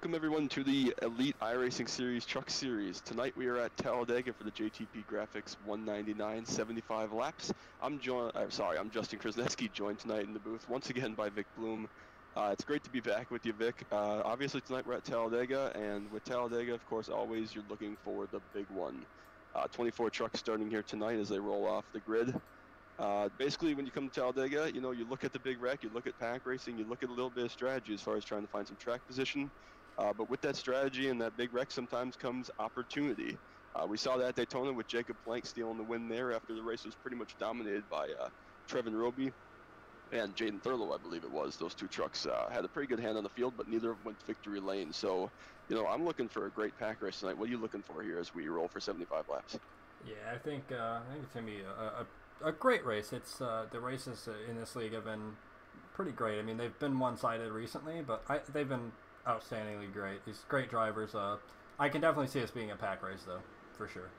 Welcome everyone to the Elite iRacing Series Truck Series. Tonight we are at Talladega for the JTP Graphix 199 75 laps. I'm Justin Krasnetsky, joined tonight in the booth once again by Vic Bloom. It's great to be back with you, Vic. Obviously tonight we're at Talladega, and with Talladega, of course, always you're looking for the big one. 24 trucks starting here tonight as they roll off the grid. Basically, when you come to Talladega, you look at the big wreck, you look at pack racing, you look at a little bit of strategy as far as trying to find some track position. But with that strategy and that big wreck sometimes comes opportunity. We saw that at Daytona with Jacob Plank stealing the win there after the race was pretty much dominated by Trevin Roby and Jaden Thurlow, I believe it was. Those two trucks had a pretty good hand on the field, but neither of them went to victory lane. So, I'm looking for a great pack race tonight. What are you looking for here as we roll for 75 laps? Yeah, I think it's going to be a great race. It's the races in this league have been pretty great. I mean, they've been one-sided recently, but they've been outstandingly great. These great drivers. I can definitely see us being a pack race, though, for sure.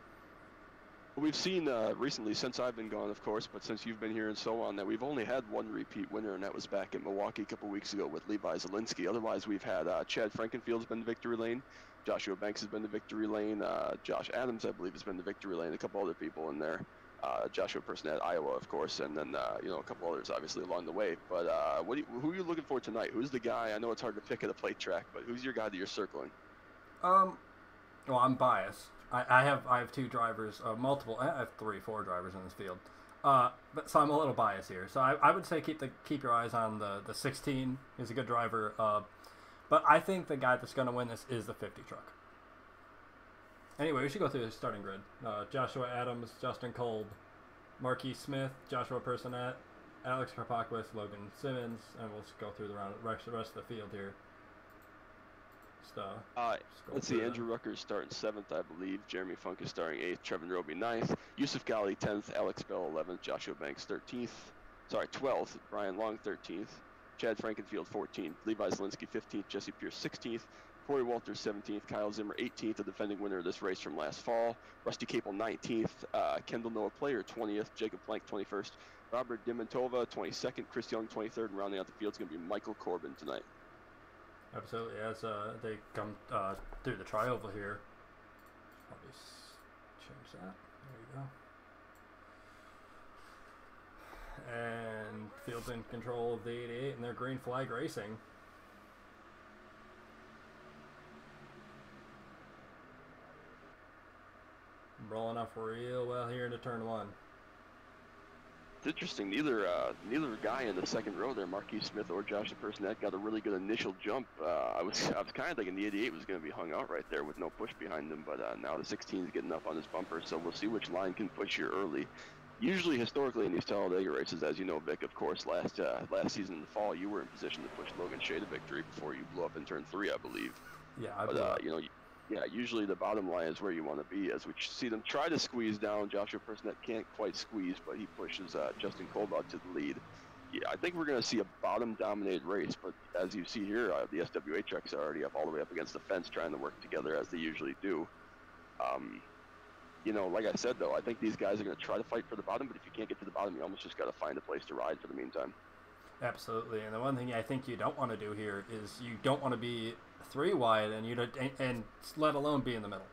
We've seen recently, since I've been gone, of course, but since you've been here and so on, that we've only had one repeat winner, and that was back in Milwaukee a couple weeks ago with Levi Zielinski. Otherwise, we've had Chad Frankenfield's been the victory lane, Joshua Banks has been the victory lane, Josh Adams, I believe, has been the victory lane, a couple other people in there. Joshua Person at Iowa, of course, and then a couple others obviously along the way. But who are you looking for tonight? Who's the guy? I know it's hard to pick at a plate track, but who's your guy that you're circling? Well, I'm biased. I have two drivers, I have 4 drivers in this field. But so I'm a little biased here. So I would say keep your eyes on the 16. He's a good driver. But I think the guy that's going to win this is the 50 truck. Anyway, we should go through the starting grid. Joshua Adams, Justin Kolb, Marquis Smith, Joshua Personette, Alex Karpakis, Logan Simmons, and we'll just go through the rest of the field here. Let's see, Andrew Rucker's starting 7th, I believe. Jeremy Funk is starting 8th. Trevin Roby 9th. Yusuf Ghali 10th. Alex Bell 11th. Joshua Banks 12th. Brian Long 13th. Chad Frankenfield 14th. Levi Zielinski 15th. Jesse Pierce 16th. Corey Walters 17th, Kyle Zimmer 18th, the defending winner of this race from last fall. Rusty Capel 19th, Kendall Noah Player 20th, Jacob Plank 21st, Robert Dimantova 22nd, Chris Young 23rd, and rounding out the field is going to be Michael Corbin tonight. Absolutely, as they come through the tri-oval here. Probably change that. There you go. And field's in control of the 88 and their green flag racing. Rolling off real well here into turn 1. It's interesting. Neither guy in the second row there, Marquis Smith or Joshua Personette, got a really good initial jump. I was kind of thinking the 88 was going to be hung out right there with no push behind him, but now the 16 is getting up on his bumper, so we'll see which line can push here early. Usually, historically, in these Talladega races, as you know, Vic, of course, last season in the fall, you were in position to push Logan Shea to victory before you blew up in turn 3, I believe. Yeah, Yeah, usually the bottom line is where you want to be. As we see them try to squeeze down, Joshua Personette can't quite squeeze, but he pushes Justin Kolb out to the lead. Yeah, I think we're going to see a bottom-dominated race, but as you see here, the SWA trucks are already all the way up against the fence trying to work together as they usually do. Like I said, though, I think these guys are going to try to fight for the bottom, but if you can't get to the bottom, you almost just got to find a place to ride for the meantime. Absolutely, and the one thing I think you don't want to do here is you don't want to be 3 wide and let alone be in the middle.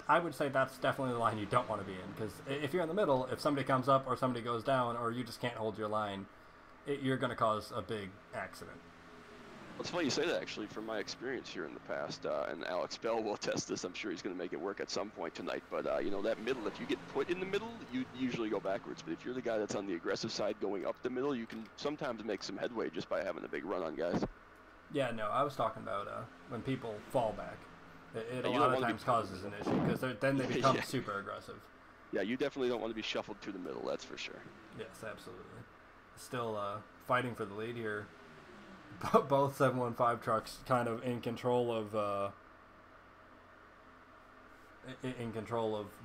I would say that's definitely the line you don't want to be in, because if you're in the middle, if somebody comes up or somebody goes down or you just can't hold your line, you're going to cause a big accident. It's funny you say that, actually, from my experience here in the past, and Alex Bell will test this. I'm sure he's going to make it work at some point tonight, but that middle, if you get put in the middle, you usually go backwards, but if you're the guy that's on the aggressive side going up the middle, you can sometimes make some headway just by having a big run on guys. Yeah, no, I was talking about when people fall back. It a lot of times causes an issue, because then they become super aggressive. Yeah, you definitely don't want to be shuffled through the middle, that's for sure. Yes, absolutely. Still fighting for the lead here. Both 715 trucks kind of in control of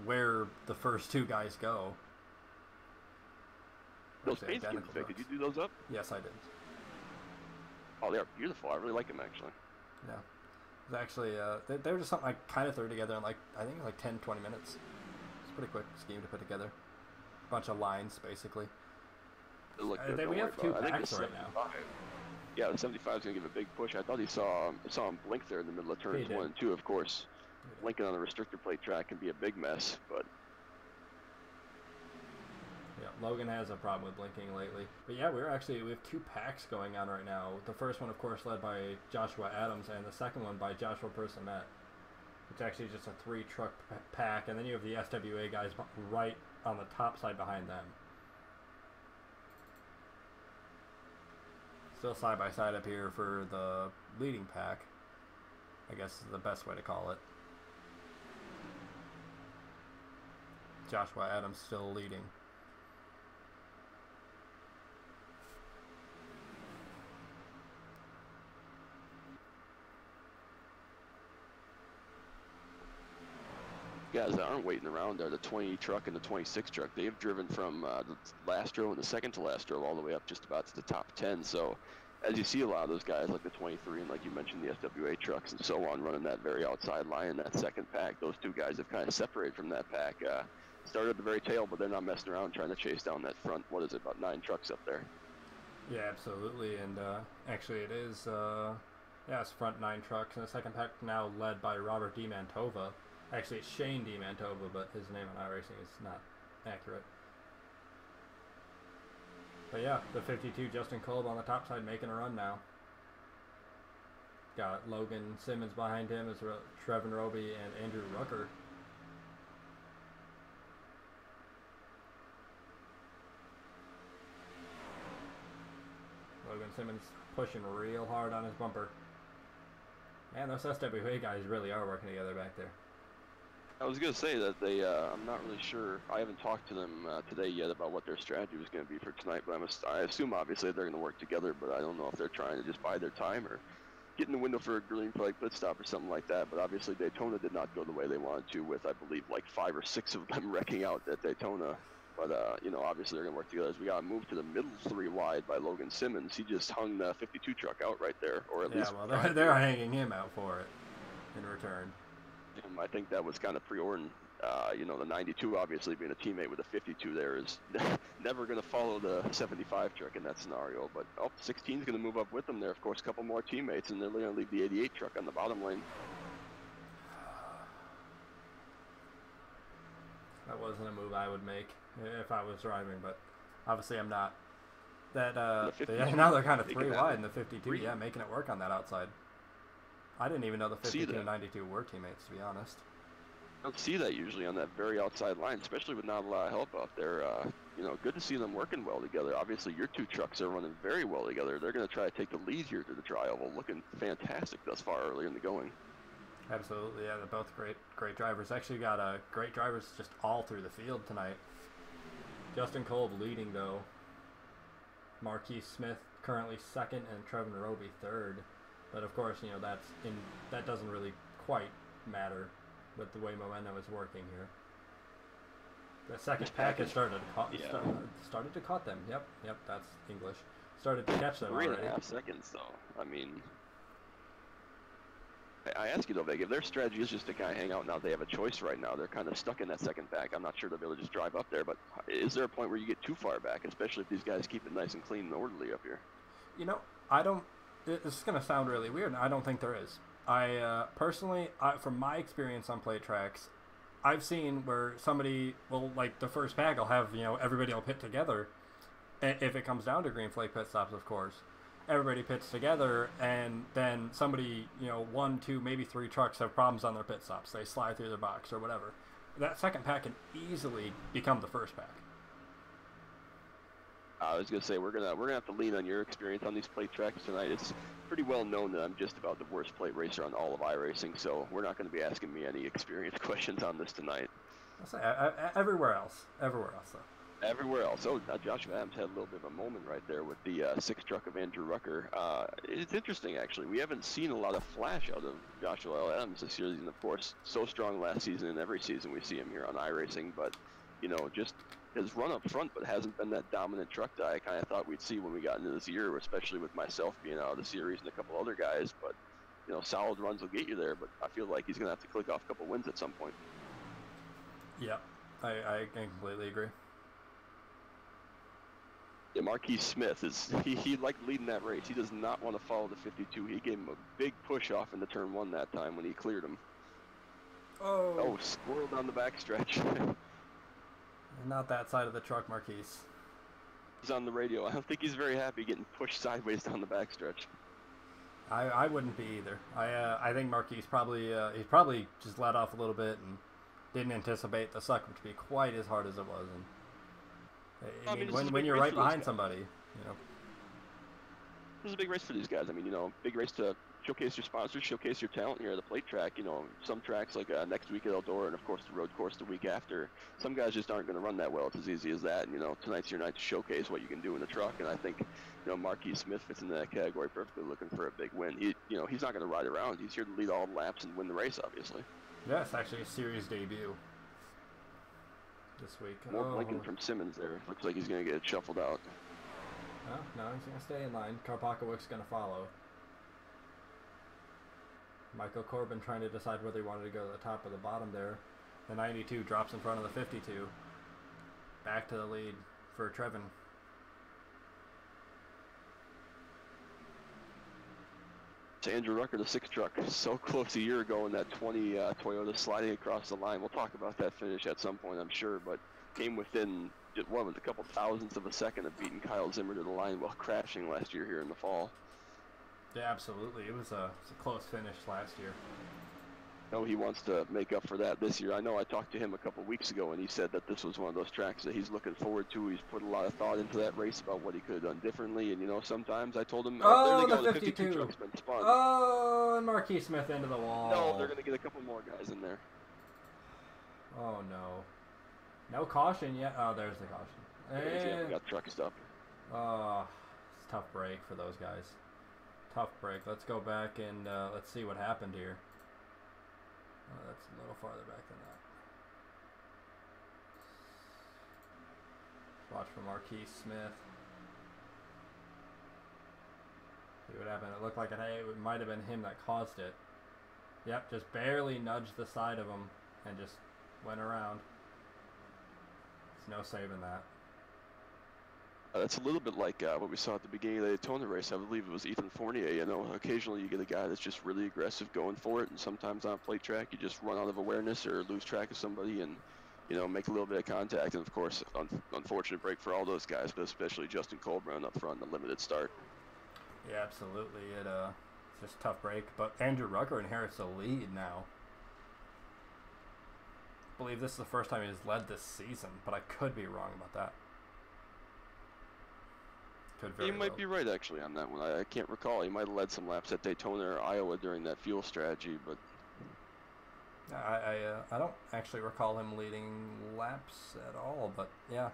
where the first 2 guys go. Those paint schemes, did you do those up? Yes, I did. Oh, they are beautiful. I really like them, actually. Yeah. It was actually, they were just something I kind of threw together in, I think it was 10, 20 minutes. It's a pretty quick scheme to put together. Bunch of lines, basically. Look good, We have 2 packs right now. Yeah, the 75 is going to give a big push. I thought saw him blink there in the middle of turns 1 and 2. Of course, blinking on a restrictor plate track can be a big mess, but. Yeah, Logan has a problem with blinking lately. But yeah, we have 2 packs going on right now. The first one, of course, led by Joshua Adams, and the second one by Joshua Personette. It's actually just a 3-truck pack, and then you have the SWA guys right on the top side behind them. Still side by side up here for the leading pack, I guess is the best way to call it. Joshua Adams still leading. Guys that aren't waiting around are the 20 truck and the 26 truck. They've driven from the last row and the second to last row all the way up just about to the top 10. So as you see a lot of those guys like the 23 and like you mentioned the SWA trucks and so on running that very outside line in that second pack, those 2 guys have kind of separated from that pack. Started at the very tail, but they're not messing around trying to chase down that front, what is it, about 9 trucks up there. Yeah, absolutely. And actually it is, it's front 9 trucks. And the second pack now led by Robert DiMantova. Actually, it's Shane DiMantova, but his name on iRacing is not accurate. But yeah, the 52 Justin Kolb on the top side making a run now. Got Logan Simmons behind him as Trevin Roby and Andrew Rucker. Logan Simmons pushing real hard on his bumper. Man, those SWA guys really are working together back there. I was going to say that they, I'm not really sure. I haven't talked to them today yet about what their strategy was going to be for tonight, but I assume obviously they're going to work together, but I don't know if they're trying to just buy their time or get in the window for a green flag pit stop or something like that. But obviously Daytona did not go the way they wanted to with, I believe, like 5 or 6 of them wrecking out at Daytona. But, you know, obviously they're going to work together. As we got moved to the middle 3 wide by Logan Simmons, he just hung the 52 truck out right there, or at least... Yeah, well, they're hanging him out for it in return. I think that was kind of pre-ordered. You know, the 92 obviously being a teammate with a 52 there is never going to follow the 75 truck in that scenario. But 16 is going to move up with them there. Of course, a couple more teammates, and they're going to leave the 88 truck on the bottom lane. That wasn't a move I would make if I was driving, but obviously I'm not. That now they're kind of 3 wide in the 52. Yeah, making it work on that outside. I didn't even know the 52 and 92 were teammates, to be honest. I don't see that usually on that very outside line, especially with not a lot of help out there. You know, good to see them working well together. Obviously, your 2 trucks are running very well together. They're going to try to take the lead here to the tri-oval, looking fantastic thus far early in the going. Absolutely, yeah, they're both great drivers. Actually got great drivers just all through the field tonight. Justin Kolb leading, though. Marquis Smith currently 2nd and Trevin Roby 3rd. But of course, you know, that doesn't really quite matter with the way momentum is working here. The second package started to caught them. Yep, that's English. Started to catch them already. 3.5 seconds, though. I mean, I ask you though, Vega, if their strategy is just to kind of hang out now, they have a choice right now. They're kind of stuck in that second pack. I'm not sure they'll be able to just drive up there, but is there a point where you get too far back, especially if these guys keep it nice and clean and orderly up here? You know, I don't. This is going to sound really weird, and I don't think there is. Personally, from my experience on plate tracks, I've seen where somebody will, like the first pack, will have, you know, everybody will pit together. If it comes down to green flag pit stops, of course. Everybody pits together, and then somebody, you know, 1, 2, maybe 3 trucks have problems on their pit stops. They slide through their box or whatever. That second pack can easily become the first pack. I was gonna say we're gonna have to lean on your experience on these plate tracks tonight. It's pretty well known that I'm just about the worst plate racer on all of iRacing, so we're not going to be asking me any experience questions on this tonight. I'll say everywhere else though. Everywhere else. Oh, Joshua Adams had a little bit of a moment right there with the 6 truck of Andrew Rucker. It's interesting actually. We haven't seen a lot of flash out of Joshua Adams this year. And of course, so strong last season, and every season we see him here on iRacing, but you know, just his run up front, but hasn't been that dominant truck that I kind of thought we'd see when we got into this year, especially with myself being out of the series and a couple other guys. But, you know, solid runs will get you there, but I feel like he's going to have to click off a couple wins at some point. Yeah, I completely agree. Yeah, Marquise Smith he liked leading that race. He does not want to follow the 52. He gave him a big push off into turn 1 that time when he cleared him. Oh, squirrel down the backstretch. Not that side of the truck, Marquise. He's on the radio. I don't think he's very happy getting pushed sideways down the backstretch. I wouldn't be either. I think Marquise he probably just let off a little bit and didn't anticipate the sucker to be quite as hard as it was. And I mean, when you're right behind somebody, you know. This is a big race for these guys. I mean, you know, big race to showcase your sponsors, showcase your talent here at the plate track. You know, some tracks like next week at Eldora, and of course the road course the week after. Some guys just aren't going to run that well. It's as easy as that. And, you know, tonight's your night to showcase what you can do in the truck. And I think, you know, Marquise Smith fits into that category perfectly, looking for a big win. You know, he's not going to ride around. He's here to lead all the laps and win the race, obviously. Yeah, it's actually a series debut this week. More blinking from Simmons there. Looks like he's going to get shuffled out. Oh, no, he's going to stay in line. Karpakowicz's going to follow. Michael Corbin trying to decide whether he wanted to go to the top or the bottom there. The 92 drops in front of the 52. Back to the lead for Trevin. It's Andrew Rucker, the 6 truck, so close a year ago in that 20 Toyota sliding across the line. We'll talk about that finish at some point, I'm sure, but came within a couple thousandths of a second of beating Kyle Zimmer to the line while crashing last year here in the fall. Yeah, absolutely. It was a close finish last year. No, he wants to make up for that this year. I know I talked to him a couple weeks ago, and he said that this was one of those tracks that he's looking forward to. He's put a lot of thought into that race about what he could have done differently. And, you know, sometimes I told him, oh, there they go, the 52 truck's been spun. Oh, and Marquis Smith into the wall. No, they're going to get a couple more guys in there. Oh, no. No caution yet. Oh, there's the caution. Yeah, we got truck stuff. Oh, it's a tough break for those guys. Tough break. Let's go back and let's see what happened here. Oh, that's a little farther back than that. Watch for Marquise Smith. See what happened. It looked like it might have been him that caused it. Yep, just barely nudged the side of him and just went around. There's no saving that. That's a little bit like what we saw at the beginning of the Daytona race. I believe it was Ethan Fournier. You know, occasionally you get a guy that's just really aggressive going for it, and sometimes on a plate track you just run out of awareness or lose track of somebody and, you know, make a little bit of contact. And of course, unfortunate break for all those guys, but especially Justin Colburn up front in the limited start. Yeah, absolutely. It's just a tough break. But Andrew Rucker inherits the lead now. I believe this is the first time he's led this season, but I could be wrong about that. You might be right, actually, on that one. I can't recall. He might have led some laps at Daytona or Iowa during that fuel strategy, but... I don't actually recall him leading laps at all, but yeah.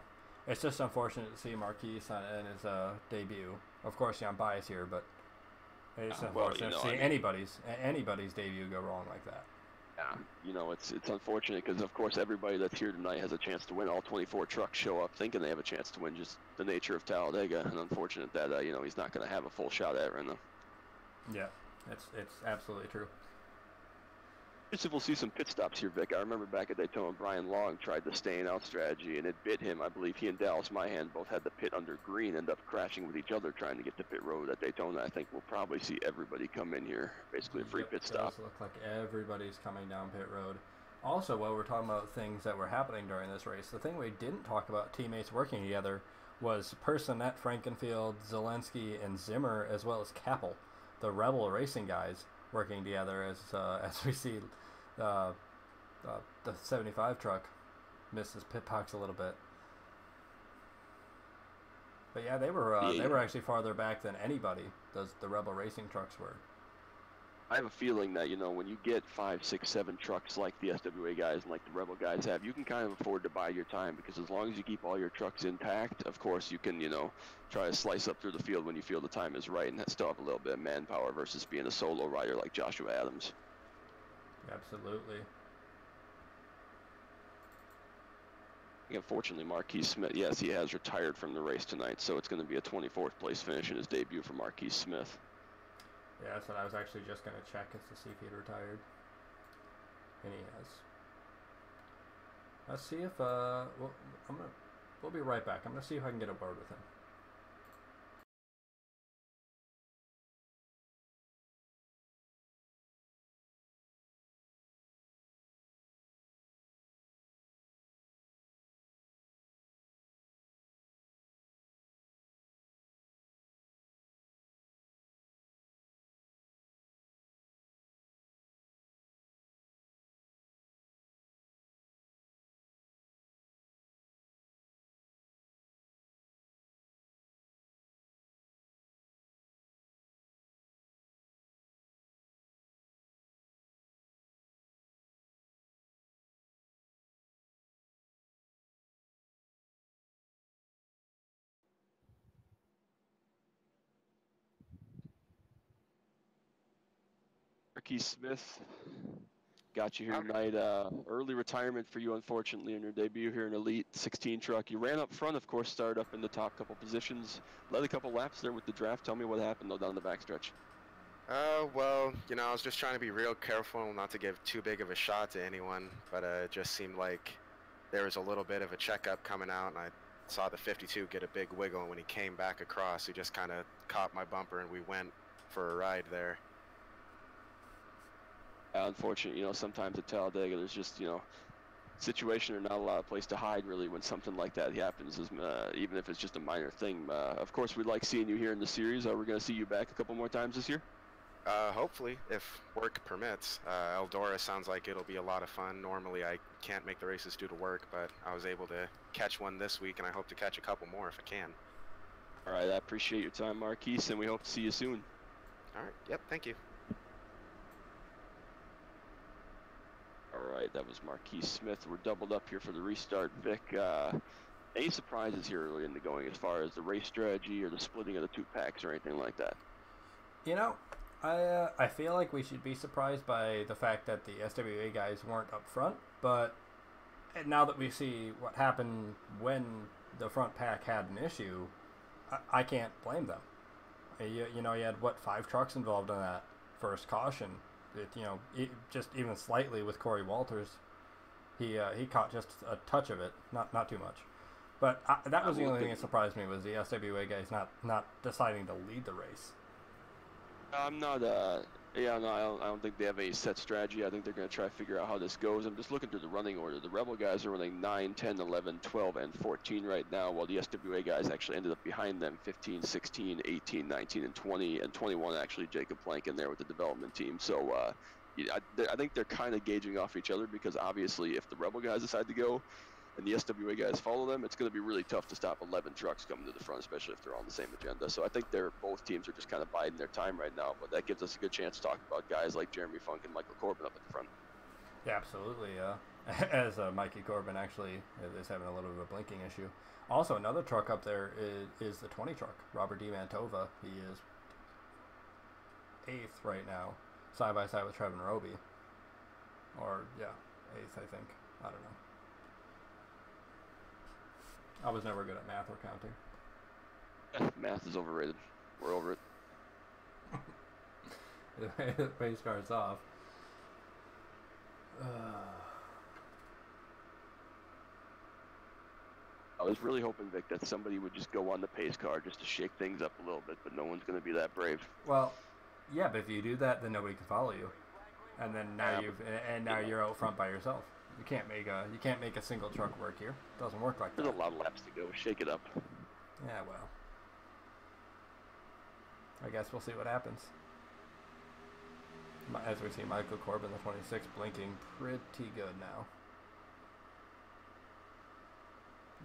It's just unfortunate to see Marquise in his debut. Of course, yeah, I'm biased here, but it's unfortunate to see anybody's debut go wrong like that. Yeah, you know, it's unfortunate because, of course, everybody that's here tonight has a chance to win. All 24 trucks show up thinking they have a chance to win, just the nature of Talladega, and unfortunate that, you know, he's not going to have a full shot at it right now. Yeah, it's absolutely true. If we'll see some pit stops here, Vic. I remember back at Daytona, Brian Long tried the staying out strategy, and it bit him. I believe he and Dallas Myhan both had the pit under green, end up crashing with each other trying to get to pit road at Daytona. I think we'll probably see everybody come in here, basically a free pit stop. It does look like everybody's coming down pit road. Also, while we're talking about things that were happening during this race, the thing we didn't talk about teammates working together was Personette, Frankenfield, Zelensky, and Zimmer, as well as Kappel, the Rebel Racing guys, working together as we see the 75 truck misses pit box a little bit. But yeah, they were actually farther back than anybody. The Rebel Racing trucks were. I have a feeling that, you know, when you get 5, 6, 7 trucks like the SWA guys and like the Rebel guys have, you can kind of afford to buy your time, because as long as you keep all your trucks intact, of course you can, you know, try to slice up through the field when you feel the time is right and still have a little bit of manpower versus being a solo rider like Joshua Adams. Absolutely. Unfortunately, Marquise Smith, yes, he has retired from the race tonight, so it's going to be a 24th place finish in his debut for Marquise Smith. Yeah, so I was actually just going to check to see if he had retired. And he has. Let's see if, we'll be right back. I'm going to see if I can get a word with him. Marquise Smith, got you here Okay. tonight. Early retirement for you, unfortunately, in your debut here in Elite 16 truck. You ran up front, of course, started up in the top couple positions, led a couple laps there with the draft. Tell me what happened, though, down the backstretch. Well, I was just trying to be real careful not to give too big of a shot to anyone, but it just seemed like there was a little bit of a checkup coming out, and I saw the 52 get a big wiggle, and when he came back across, he just kind of caught my bumper, and we went for a ride there. Unfortunately, sometimes at Talladega, there's just, situation or not a lot of place to hide, really, when something like that happens, even if it's just a minor thing. Of course, we like seeing you here in the series. Are we going to see you back a couple more times this year? Hopefully, if work permits. Eldora sounds like it'll be a lot of fun. Normally, I can't make the races due to work, but I was able to catch one this week, and I hope to catch a couple more if I can. All right, I appreciate your time, Marquise, and we hope to see you soon. All right, yep, thank you. All right, that was Marquise Smith. We're doubled up here for the restart. Vic, any surprises here early in the going as far as the race strategy or the splitting of the two packs or anything like that? I feel like we should be surprised by the fact that the SWA guys weren't up front, but now that we see what happened when the front pack had an issue, I can't blame them. You had, 5 trucks involved in that first caution. Just even slightly with Corey Walters, he caught just a touch of it, not too much. But that was the only thing that surprised me, was the SWA guys not deciding to lead the race. I'm not, I don't think they have any set strategy. I think they're going to try to figure out how this goes. I'm just looking through the running order. The Rebel guys are running 9, 10, 11, 12, and 14 right now, while the SWA guys actually ended up behind them, 15, 16, 18, 19, and 20, and 21 actually Jacob Plank in there with the development team. So I think they're kind of gauging off each other, because obviously if the Rebel guys decide to go and the SWA guys follow them, it's going to be really tough to stop 11 trucks coming to the front, especially if they're on the same agenda. So I think both teams are just kind of biding their time right now, but that gives us a good chance to talk about guys like Jeremy Funk and Michael Corbin up at the front. Yeah, absolutely. As Mikey Corbin actually is having a little bit of a blinking issue. Also, another truck up there is the 20 truck, Robert D. Mantova. He is 8th right now, side by side with Trevin Roby. Or, yeah, 8th, I think. I don't know. I was never good at math or counting. Math is overrated. We're over it. The race starts off. I was really hoping, Vic, that somebody would just go on the pace car just to shake things up a little bit, but no one's going to be that brave. Well, yeah, but if you do that, then nobody can follow you, and then now you're out front by yourself. You can't make a single truck work here. It doesn't work like that. There's a lot of laps to go. Shake it up. Yeah, well, I guess we'll see what happens. As we see Michael Corbin, the 26, blinking pretty good now.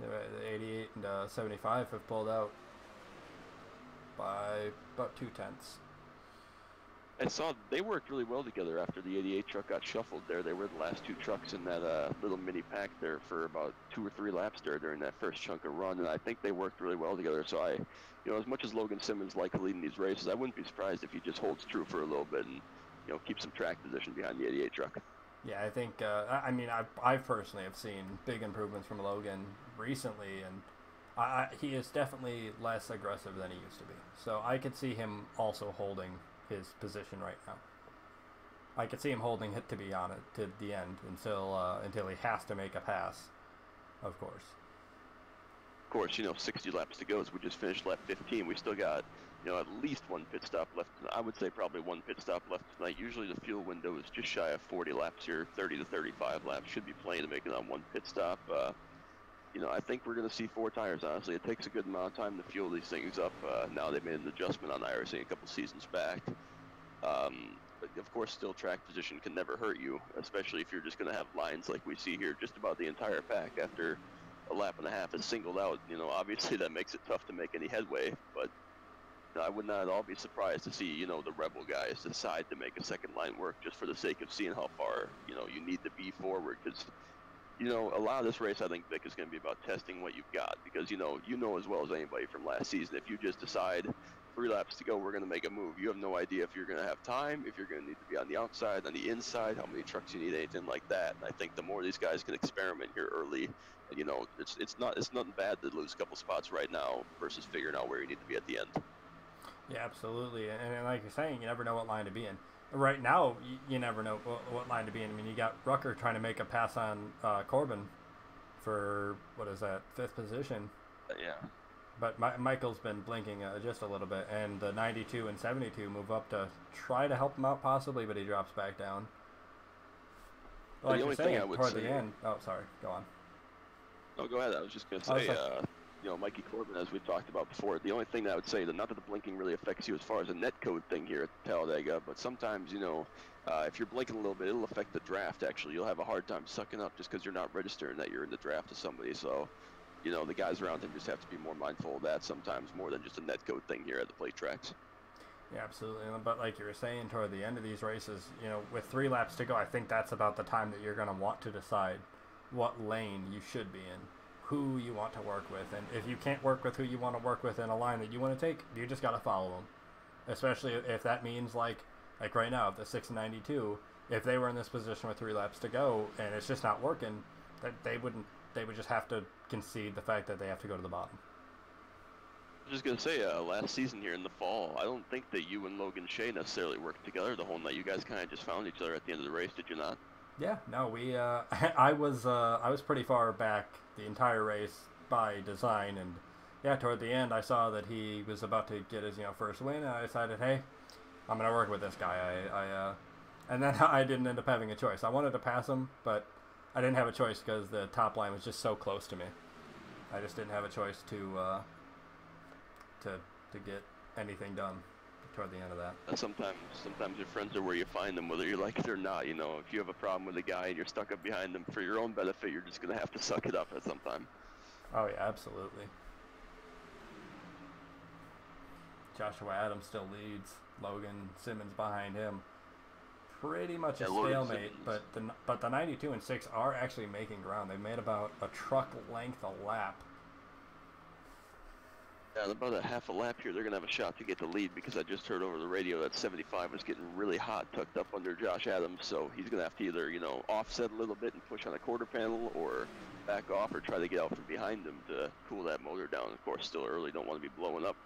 The 88 and 75 have pulled out by about 2/10. I saw they worked really well together after the 88 truck got shuffled there. They were the last 2 trucks in that little mini pack there for about 2 or 3 laps there during that first chunk of run, and I think they worked really well together. So as much as Logan Simmons likes leading these races, I wouldn't be surprised if he just holds true for a little bit and keep some track position behind the 88 truck. Yeah, I think I personally have seen big improvements from Logan recently, and he is definitely less aggressive than he used to be. So I could see him also holding his position right now. I could see him holding it to be on it to the end until he has to make a pass, of course. Of course, 60 laps to go. As we just finished lap 15, we still got at least 1 pit stop left. I would say probably 1 pit stop left tonight. Usually the fuel window is just shy of 40 laps here, 30 to 35 laps. Should be plenty to make it on 1 pit stop. I think we're going to see 4 tires, honestly. It takes a good amount of time to fuel these things up. Now they made an adjustment on iRacing a couple seasons back. But of course, still track position can never hurt you, especially if you're just going to have lines like we see here just about the entire pack after a lap and a half is singled out. Obviously that makes it tough to make any headway, but I would not at all be surprised to see, the Rebel guys decide to make a second line work just for the sake of seeing how far, you need to be forward, because a lot of this race, I think, Vic, is going to be about testing what you've got, because, you know as well as anybody from last season, if you just decide 3 laps to go, we're going to make a move. You have no idea if you're going to have time, if you're going to need to be on the outside, on the inside, how many trucks you need, anything like that. And I think the more these guys can experiment here early, you know, it's nothing bad to lose a couple spots right now versus figuring out where you need to be at the end. Yeah, absolutely. And like you're saying, you never know what line to be in. Right now, you never know what line to be in. I mean, you got Rucker trying to make a pass on Corbin for, what is that, 5th position. Yeah. But Michael's been blinking just a little bit, and the 92 and 72 move up to try to help him out possibly, but he drops back down. Like the only thing I would toward say, the end. Oh, sorry. Go on. No, go ahead. I was just going to say, you know, Mikey Corbin, as we talked about before, the only thing that I would say, that not that the blinking really affects you as far as a net code thing here at Talladega, but sometimes, you know, if you're blinking a little bit, it'll affect the draft, actually. You'll have a hard time sucking up just because you're not registering that you're in the draft of somebody. So, you know, the guys around him just have to be more mindful of that sometimes, more than just a net code thing here at the plate tracks. Yeah, absolutely. But like you were saying, toward the end of these races, you know, with 3 laps to go, I think that's about the time that you're going to want to decide what lane you should be in, who you want to work with. And if you can't work with who you want to work with in a line that you want to take, you just got to follow them. Especially if that means like right now, the 692, if they were in this position with 3 laps to go and it's just not working, that they would just have to concede the fact that they have to go to the bottom. I was just going to say, last season here in the fall, I don't think that you and Logan Shea necessarily worked together the whole night. You guys kind of just found each other at the end of the race, did you not? Yeah, no, we, I was pretty far back the entire race by design, and yeah, toward the end I saw that he was about to get his, you know, first win, and I decided, hey, I'm going to work with this guy. And then I didn't end up having a choice. I wanted to pass him, but I didn't have a choice because the top line was just so close to me. I just didn't have a choice to get anything done toward the end of that. Sometimes your friends are where you find them, whether you like it or not. You know, if you have a problem with a guy and you're stuck up behind them for your own benefit, you're just going to have to suck it up at some time. Oh, yeah, absolutely. Joshua Adams still leads. Logan Simmons behind him. Pretty much a stalemate, but the 92 and 6 are actually making ground. They made about a truck length a lap. Yeah, about a half a lap here, they're going to have a shot to get the lead, because I just heard over the radio that 75 was getting really hot, tucked up under Josh Adams, so he's going to have to either, you know, offset a little bit and push on a quarter panel, or back off, or try to get out from behind him to cool that motor down. Of course, still early, don't want to be blowing up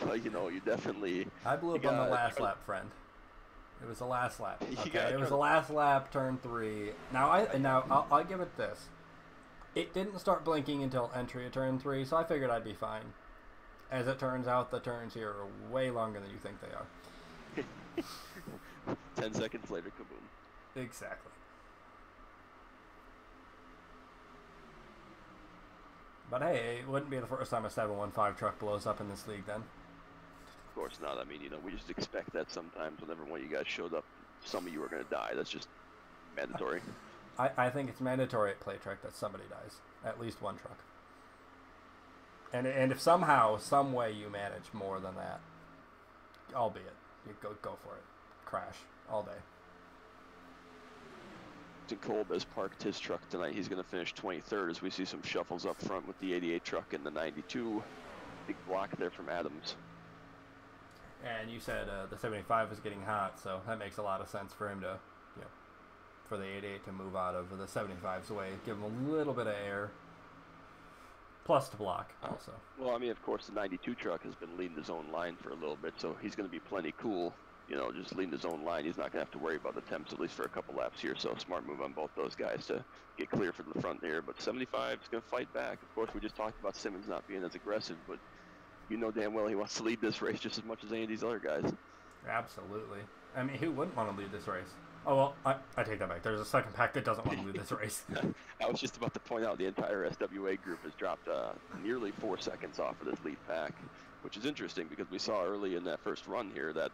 but, you know, you definitely... I blew up on the last lap, friend. It was the last lap. Okay, it was the last lap, turn 3. Now I'll give it this. It didn't start blinking until entry of turn 3, so I figured I'd be fine. As it turns out, the turns here are way longer than you think they are. 10 seconds later, kaboom. Exactly. But hey, it wouldn't be the first time a 715 truck blows up in this league then. Of course not. I mean, you know, we just expect that sometimes whenever one of you guys showed up, some of you are going to die. That's just mandatory. I think it's mandatory at play track that somebody dies. At least one truck. And if somehow, some way you manage more than that, albeit, you go for it. Crash all day. Kolb has parked his truck tonight. He's going to finish 23rd as we see some shuffles up front with the 88 truck and the 92. Big block there from Adams. And you said the 75 is getting hot, so that makes a lot of sense for him to, you know, for the 88 to move out of the 75's way, give him a little bit of air, plus to block also. Well, I mean, of course, the 92 truck has been leading his own line for a little bit, so he's going to be plenty cool. You know, just leading his own line. He's not going to have to worry about the temps, at least for a couple laps here. So smart move on both those guys to get clear for the front there. But 75 is going to fight back. Of course, we just talked about Simmons not being as aggressive, but you know damn well he wants to lead this race just as much as any of these other guys. Absolutely. I mean, who wouldn't want to lead this race? Oh, well, I take that back. There's a second pack that doesn't want to lead this race. I was just about to point out the entire SWA group has dropped nearly 4 seconds off of this lead pack, which is interesting because we saw early in that first run here that,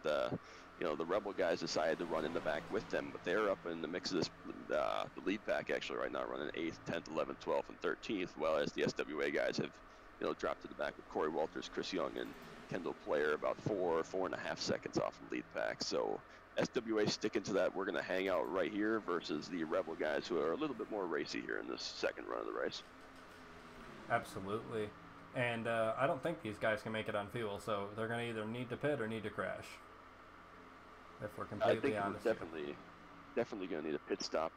you know, the Rebel guys decided to run in the back with them, but they're up in the mix of this, the lead pack actually right now running 8th, 10th, 11th, 12th, and 13th, while as the SWA guys have, you know, dropped to the back with Corey Walters, Chris Young, and Kendall Player about 4.5 seconds off the lead pack. So SWA sticking to that, we're going to hang out right here versus the Rebel guys who are a little bit more racy here in this second run of the race. Absolutely. And I don't think these guys can make it on fuel, so they're going to either need to pit or need to crash. If we're completely honest. Definitely going to need a pit stop.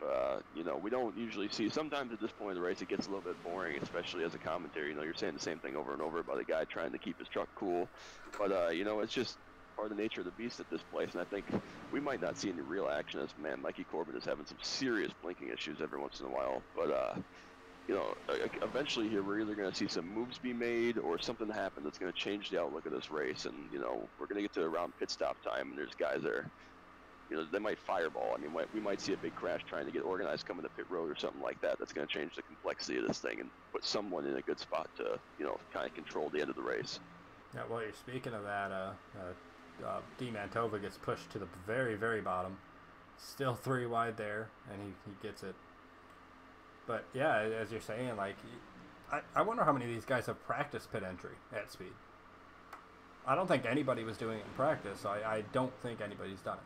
You know, we don't usually see. Sometimes at this point in the race, it gets a little bit boring, especially as a commentator. You know, you're saying the same thing over and over about a guy trying to keep his truck cool. But you know, it's just part of the nature of the beast at this place. And I think we might not see any real action as, man, Mikey Corbin is having some serious blinking issues every once in a while. But you know, eventually here we're either going to see some moves be made or something happen that's going to change the outlook of this race. And you know, we're going to get to around pit stop time, and there's guys there. You know, they might fireball. I mean, we might see a big crash trying to get organized coming to pit road or something like that. That's going to change the complexity of this thing and put someone in a good spot to, you know, kind of control the end of the race. Yeah, well, you're speaking of that, D. Mantova gets pushed to the very, very bottom. Still 3 wide there, and he gets it. But, yeah, as you're saying, like, I wonder how many of these guys have practiced pit entry at speed. I don't think anybody was doing it in practice, so I don't think anybody's done it.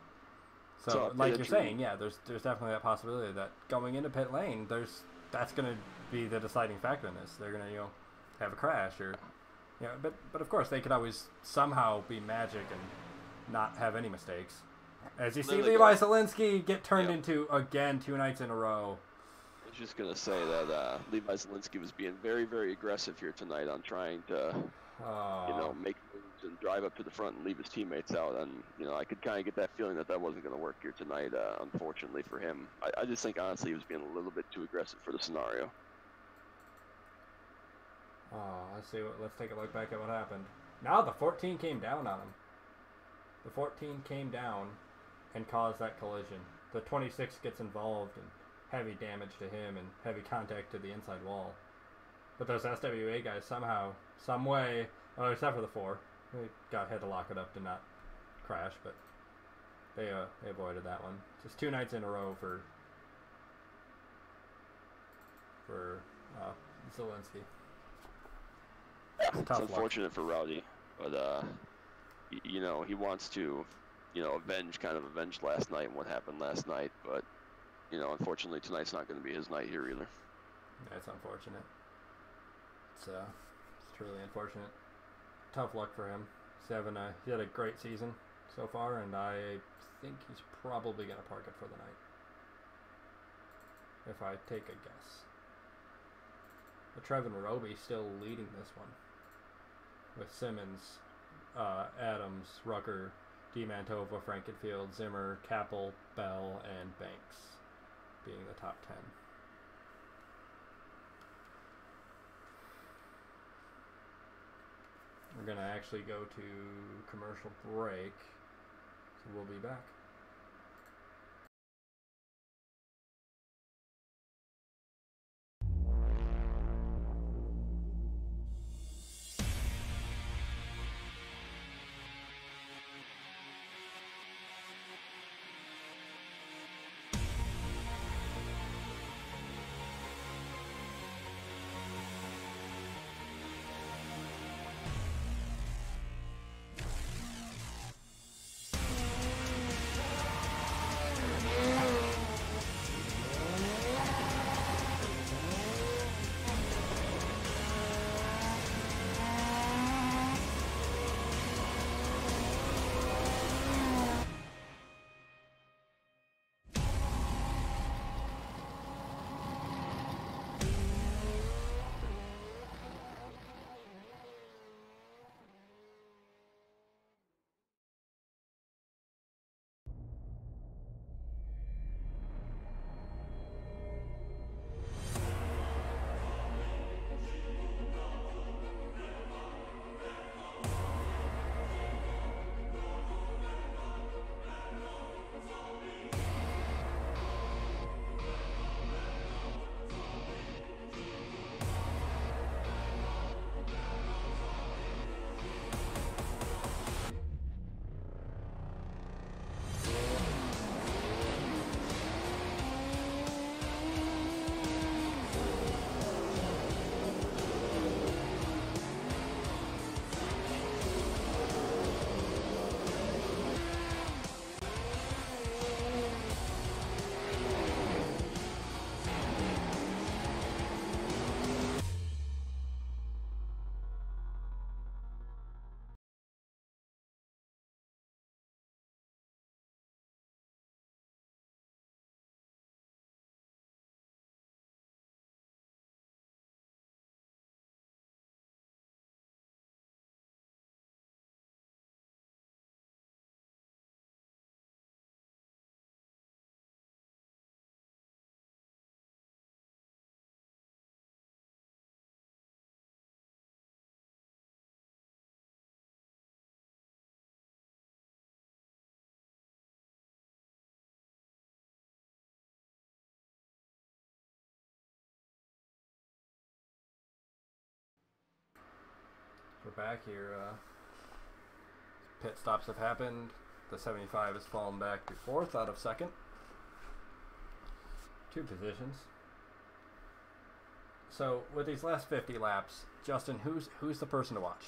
So, like you're saying, yeah, there's definitely that possibility that going into pit lane, that's going to be the deciding factor in this. They're going to, you know, have a crash or, you know, but of course they could always somehow be magic and not have any mistakes. As you see Levi Zielinski get turned into again 2 nights in a row. I was just going to say that Levi Zielinski was being very, very aggressive here tonight on trying to, you know, make moves and drive up to the front and leave his teammates out. And, you know, I could kind of get that feeling that wasn't going to work here tonight, unfortunately for him. I just think, honestly, he was being a little bit too aggressive for the scenario. Let's take a look back at what happened. Now the 14 came down on him. The 14 came down and caused that collision. The 26 gets involved and heavy damage to him and heavy contact to the inside wall. But those SWA guys somehow, some way, except for the 4, they had to lock it up to not crash, but they avoided that one. Just 2 nights in a row for Zielinski. It's unfortunate for Rowdy, but you know, he wants to, you know, avenge last night and what happened last night, but you know, unfortunately tonight's not going to be his night here either. That's unfortunate. It's truly unfortunate. Tough luck for him. He had a great season so far, and I think he's probably going to park it for the night, if I take a guess. But Trevin Roby still leading this one, with Simmons, Adams, Rucker, D. Mantova, Frankenfield, Zimmer, Kappel, Bell, and Banks being the top 10. We're going to actually go to commercial break, so we'll be back. back here. Pit stops have happened. The 75 has fallen back to 4th out of 2nd. 2 positions. So with these last 50 laps, Justin, who's the person to watch?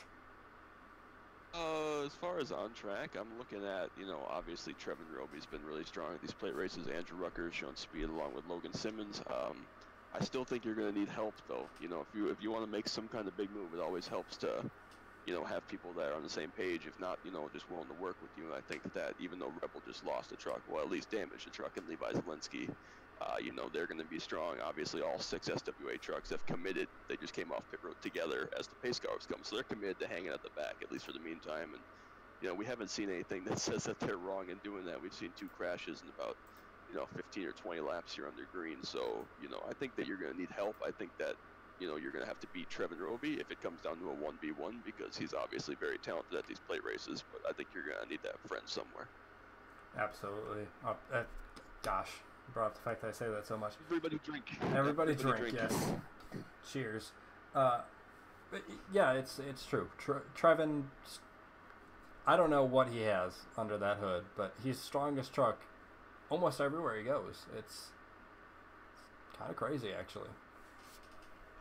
As far as on track, I'm looking at, obviously Trevin Roby's been really strong at these plate races. Andrew Rucker has shown speed along with Logan Simmons. I still think you're going to need help, though. If you want to make some kind of big move, it always helps to, have people that are on the same page. If not, just willing to work with you. And I think that even though Rebel just lost a truck, well, at least damaged a truck, and Levi Zielinski, they're going to be strong. Obviously, all 6 SWA trucks have committed. They just came off pit road together as the pace cars come, so they're committed to hanging at the back, at least for the meantime. And we haven't seen anything that says that they're wrong in doing that. We've seen 2 crashes in about 15 or 20 laps here under green. So I think that you're going to need help. I think that you're going to have to beat Trevin Roby if it comes down to a 1v1, because he's obviously very talented at these plate races. But I think you're going to need that friend somewhere. Absolutely. Gosh, brought up the fact that I say that so much. Everybody drink. Everybody drink. Yes. Cheers. But yeah, it's true. Trevin, I don't know what he has under that hood, but he's strongest truck almost everywhere he goes. It's kind of crazy, actually.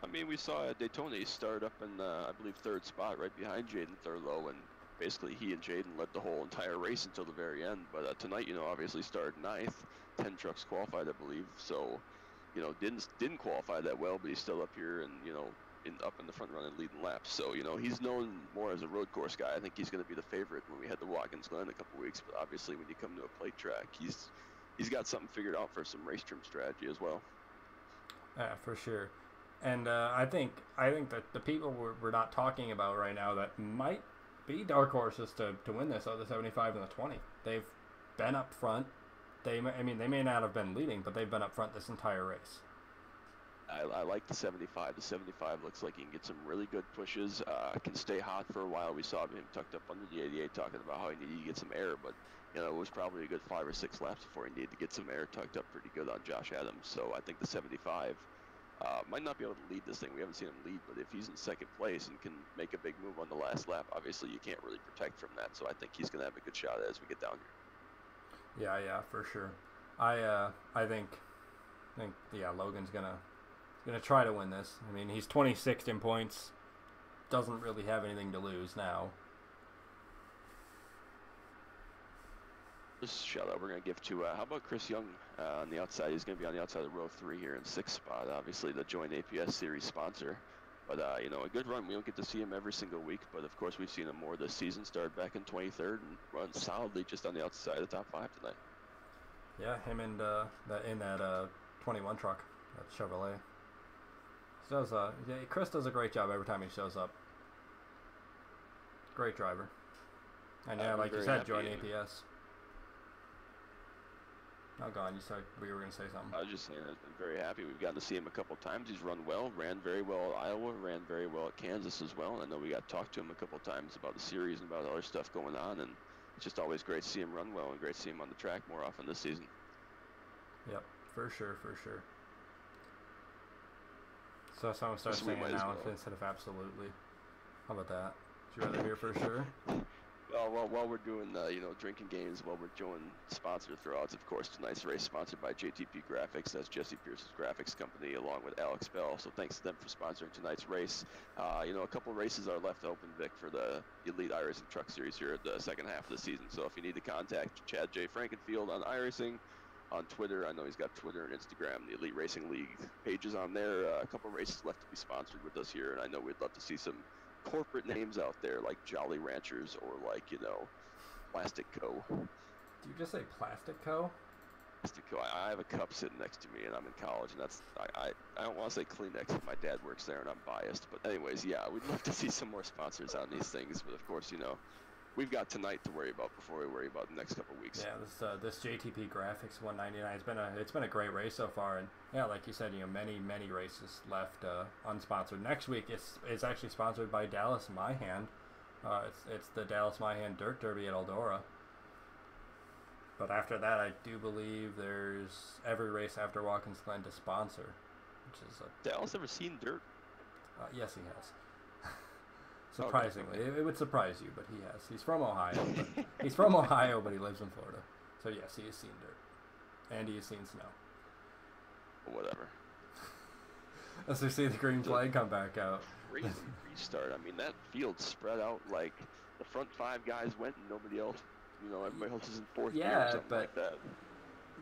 I mean, we saw Daytona start up in, I believe, 3rd spot, right behind Jaden Thurlow, and basically he and Jaden led the whole entire race until the very end. But tonight, obviously started 9th, 10 trucks qualified, I believe. So, didn't qualify that well, but he's still up here and up in the front run and leading laps. So, he's known more as a road course guy. I think he's going to be the favorite when we head to Watkins Glen in a couple weeks. But obviously, when you come to a plate track, he's got something figured out for some race trim strategy as well. Yeah, for sure. And I think that the people we're not talking about right now that might be dark horses to win this are the 75 and the 20. They've been up front. They may not have been leading, but they've been up front this entire race. I like the 75. The 75 looks like he can get some really good pushes. Can stay hot for a while. We saw him tucked up under the 88 talking about how he needed to get some air, but it was probably a good 5 or 6 laps before he needed to get some air tucked up pretty good on Josh Adams. So I think the 75 might not be able to lead this thing. We haven't seen him lead, but if he's in 2nd place and can make a big move on the last lap, obviously you can't really protect from that. So I think he's going to have a good shot as we get down here. Yeah, for sure. I think Logan's gonna try to win this. I mean, he's 26th in points. Doesn't really have anything to lose now. This shout out we're going to give to, how about Chris Young on the outside? He's going to be on the outside of row 3 here in 6th spot, obviously the JoinAPS series sponsor. But, a good run. We don't get to see him every single week, but of course we've seen him more this season. Started back in 23rd and run solidly just on the outside of the top 5 tonight. Yeah, him and that 21 truck, that Chevrolet. Chris does a great job every time he shows up. Great driver. And yeah, like you said, JoinAPS. Oh, God, you said we were going to say something. I was just saying, I've been very happy. We've gotten to see him a couple times. He's run well, ran very well at Iowa, ran very well at Kansas as well. I know we got to talk to him a couple times about the series and about other stuff going on, and it's just always great to see him run well and great to see him on the track more often this season. Yep, for sure. So someone starts saying it now instead of absolutely. How about that? Would you rather hear for sure? Well, while we're doing, drinking games, while we're doing sponsor throwouts, of course, tonight's race sponsored by JTP Graphix. That's Jesse Pierce's graphics company, along with Alex Bell. So thanks to them for sponsoring tonight's race. A couple races are left open, Vic, for the Elite iRacing Truck Series here at the second half of the season. So if you need to contact Chad J. Frankenfield on iRacing, on Twitter, I know he's got Twitter and Instagram, the Elite Racing League pages on there. A couple races left to be sponsored with us here, and I know we'd love to see some corporate names out there like Jolly Ranchers or like Plastic Co. Did you just say Plastic Co? Plastic Co. I have a cup sitting next to me and I'm in college, and that's I don't want to say Kleenex if my dad works there and I'm biased, but anyways, yeah, we'd love to see some more sponsors on these things, but of course we've got tonight to worry about before we worry about the next couple of weeks. Yeah, this JTP Graphix 199 it's been a great race so far, and yeah, like you said, many races left unsponsored. Next week it's actually sponsored by Dallas Myhand. It's the Dallas Myhand Dirt Derby at Eldora. But after that, I do believe there's every race after Watkins Glen to sponsor, which is Dallas ever seen dirt? Yes, he has. Surprisingly, it would surprise you, but he has. He's from Ohio. But he's from Ohio, but he lives in Florida. So yes, he has seen dirt, and he has seen snow. Whatever. As we see the green flag come back out. Crazy restart. I mean, that field spread out like the front 5 guys went and nobody else. You know, everybody else is in 4th gear or something like that.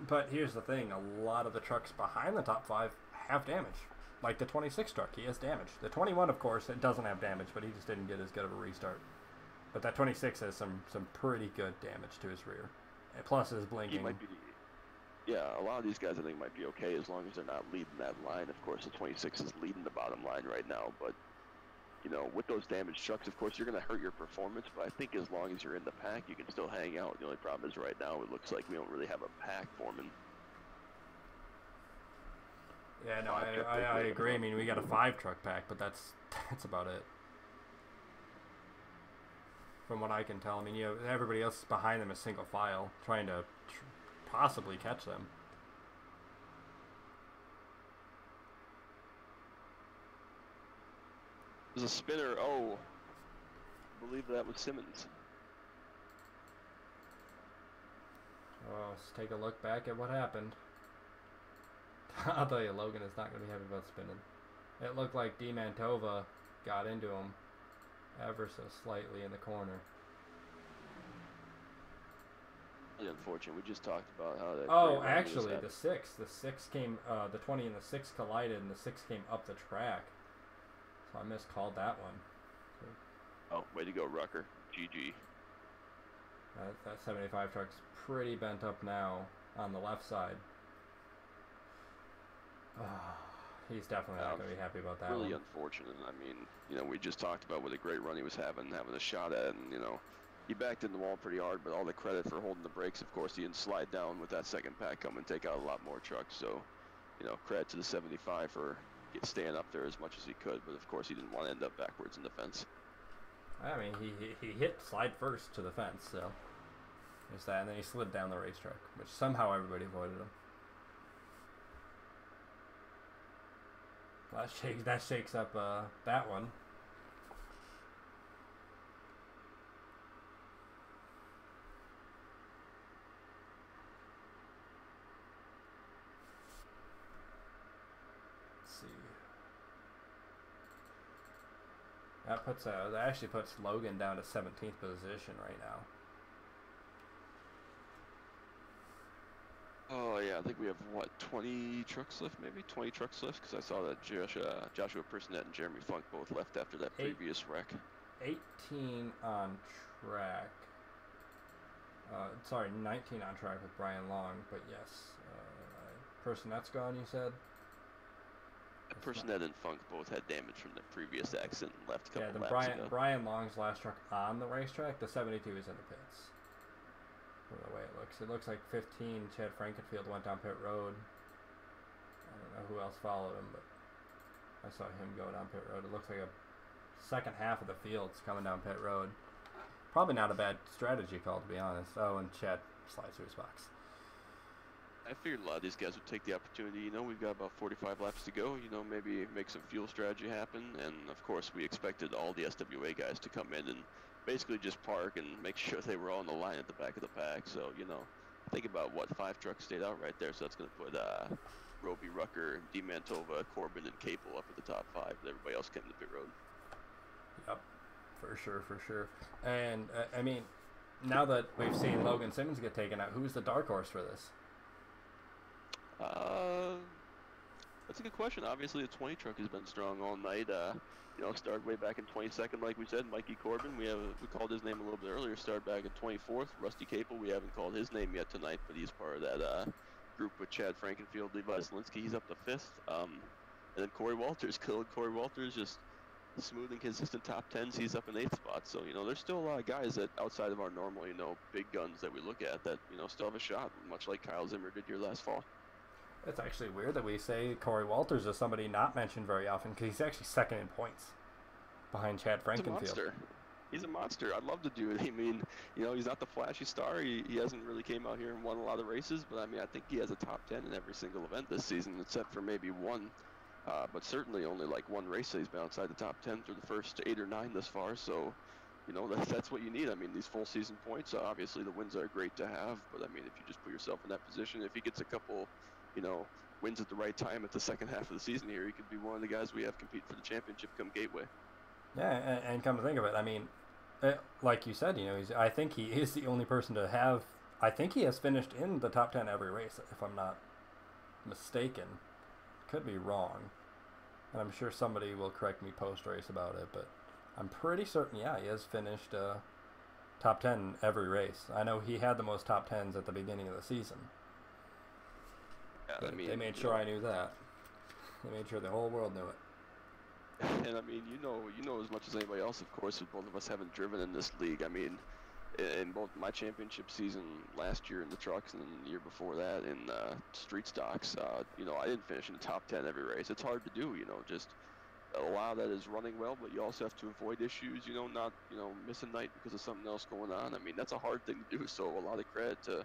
But here's the thing: a lot of the trucks behind the top 5 have damage. Like the 26 truck, he has damage. The 21, of course, it doesn't have damage, but he just didn't get as good of a restart. But that 26 has some pretty good damage to his rear. And plus, is blinking. He might be. Yeah, a lot of these guys I think might be okay as long as they're not leading that line. Of course, the 26 is leading the bottom line right now, but you know, with those damaged trucks, of course, you're going to hurt your performance. But I think as long as you're in the pack, you can still hang out. The only problem is right now it looks like we don't really have a pack forming. Yeah, no, I agree. I mean, we got a 5 truck pack, but that's about it. From what I can tell, I mean, you know, everybody else behind them is single file, trying to possibly catch them. There's a spinner. Oh, I believe that was Simmons. Oh, let's take a look back at what happened. I'll tell you, Logan is not going to be happy about spinning. It looked like Di Mantova got into him ever so slightly in the corner. Really unfortunate. We just talked about how that. Oh, actually, the 6 came. The 20 and the 6 collided, and the 6 came up the track. So I miscalled that one. Oh, way to go, Rucker. GG. That 75 truck's pretty bent up now on the left side. He's definitely not going to be happy about that really one. Unfortunate. I mean, you know, we just talked about what a great run he was having a shot at, and, you know, he backed in the wall pretty hard, but all the credit for holding the brakes, of course, he didn't slide down with that second pack come and take out a lot more trucks. So, you know, credit to the 75 for staying up there as much as he could, but of course he didn't want to end up backwards in the fence. I mean, he hit slide first to the fence, so there's that, and then he slid down the racetrack, which somehow everybody avoided him. That shakes up that one. Let's see. That actually puts Logan down to 17th position right now. Oh yeah, I think we have what, 20 trucks left, maybe 20 trucks left, because I saw that Joshua Personette and Jeremy Funk both left after that previous wreck. 18 on track. Sorry, 19 on track with Brian Long, but yes, Personette's gone. You said. Personette and Funk both had damage from the previous accident and left a couple laps ago. Brian Long's last truck on the racetrack, the 72 is in the pits. From the way it looks like 15. Chad Frankenfield went down pit road. I don't know who else followed him, but I saw him go down pit road. It looks like a second half of the field's coming down pit road. Probably not a bad strategy call, to be honest. Oh, and Chad slides through his box. I figured a lot of these guys would take the opportunity. You know, we've got about 45 laps to go. You know, maybe make some fuel strategy happen. And of course, we expected all the SWA guys to come in and basically just park and make sure they were all on the line at the back of the pack. So, you know, think about what 5 trucks stayed out right there. So that's going to put Roby, Rucker, Di Mantova, Corbin, and Capel up at the top 5. But everybody else came to pit road. Yep, for sure. And I mean, now that we've seen Logan Simmons get taken out, who's the dark horse for this? That's a good question. Obviously, the 20 truck has been strong all night. You know, started way back in 22nd, like we said. Mikey Corbin, we called his name a little bit earlier. Started back in 24th. Rusty Capel, we haven't called his name yet tonight, but he's part of that group with Chad Frankenfield, Levi Zielinski. He's up to 5th. And then Corey Walters, Corey Walters, just smoothing consistent top 10s. He's up in 8th spot. So, you know, there's still a lot of guys that outside of our normal, you know, big guns that we look at that, you know, still have a shot, much like Kyle Zimmer did here last fall. It's actually weird that we say Corey Walters is somebody not mentioned very often, because he's actually second in points behind Chad Frankenfield. He's a monster. I'd love to do it. I mean, you know, he's not the flashy star. He hasn't really came out here and won a lot of races, but I mean, I think he has a top 10 in every single event this season, except for maybe one. but certainly only like one race that he's been outside the top 10 through the first 8 or 9 thus far. So, you know, that's what you need. I mean, these full season points, obviously the wins are great to have, but I mean, if you just put yourself in that position, if he gets a couple, you know, wins at the right time at the second half of the season here, he could be one of the guys we have compete for the championship come Gateway. Yeah, and come to think of it, I mean, like you said, you know, I think he is the only person to have. I think he has finished in the top 10 every race, if I'm not mistaken. Could be wrong, and I'm sure somebody will correct me post-race about it, but I'm pretty certain, yeah, he has finished top 10 every race. I know he had the most top 10s at the beginning of the season. Yeah, I mean, they made sure I knew that. They made sure the whole world knew it. And I mean, you know as much as anybody else, of course, with both of us having driven in this league. I mean, in both my championship season last year in the trucks and the year before that in street stocks, you know, I didn't finish in the top 10 every race. It's hard to do, you know, just a lot of that is running well, but you also have to avoid issues, you know, not, you know, miss a night because of something else going on. I mean, that's a hard thing to do, so a lot of credit to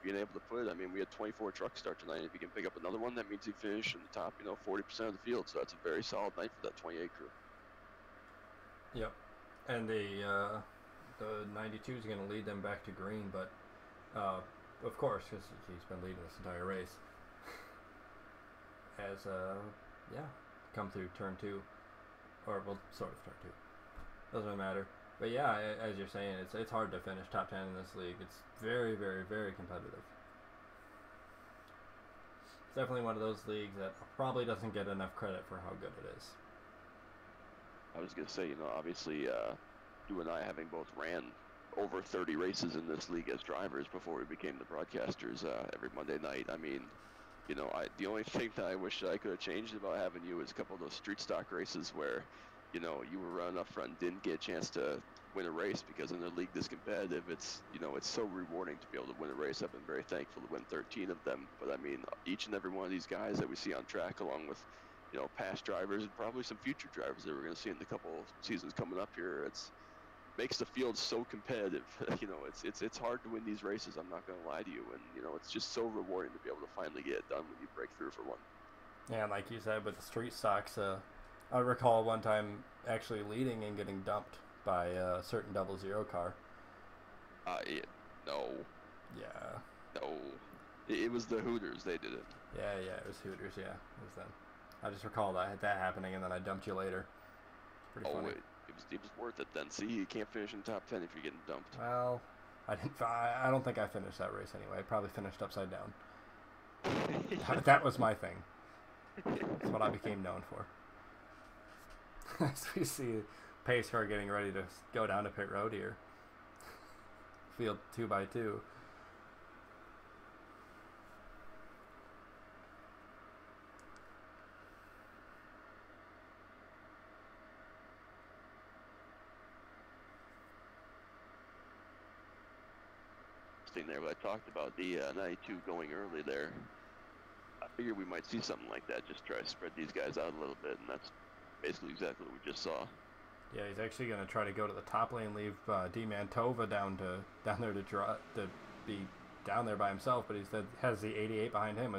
being able to put it. I mean, we had 24 trucks start tonight. If you can pick up another one, that means he finished in the top, you know, 40% of the field. So that's a very solid night for that 28 crew. Yep. And the 92 is going to lead them back to green, but of course, because he's been leading this entire race. As, yeah, come through turn 2. Or, well, sort of turn 2. Doesn't matter. But yeah, as you're saying, it's hard to finish top 10 in this league. It's very, very, very competitive. It's definitely one of those leagues that probably doesn't get enough credit for how good it is. I was going to say, you know, obviously, you and I having both ran over 30 races in this league as drivers before we became the broadcasters every Monday night. I mean, you know, the only thing that I wish I could have changed about having you is a couple of those street stock races where, you know, you were running up front and didn't get a chance to win a race, because in a league this competitive, it's, you know, it's so rewarding to be able to win a race. I've been very thankful to win 13 of them, but I mean, each and every one of these guys that we see on track, along with, you know, past drivers and probably some future drivers that we're going to see in the couple of seasons coming up here, makes the field so competitive. You know, it's hard to win these races, I'm not going to lie to you, and you know, it's just so rewarding to be able to finally get it done when you break through for one. Yeah, like you said, with the street stocks, I recall one time actually leading and getting dumped by a certain 00 car. No. Yeah. No. It was the Hooters, they did it. Yeah, it was Hooters, yeah. It was them. I just recall that happening, and then I dumped you later. It's pretty funny. It was worth it then. See, you can't finish in top 10 if you're getting dumped. Well, I don't think I finished that race anyway. I probably finished upside down. That was my thing. That's what I became known for. As we see pace car getting ready to go down to pit road here. Field 2x2. There, but I talked about the 92 going early there. I figured we might see something like that, just try to spread these guys out a little bit, and that's basically exactly what we just saw. Yeah, he's actually going to try to go to the top lane, leave D Mantova down there to be down there by himself, but he has the 88 behind him.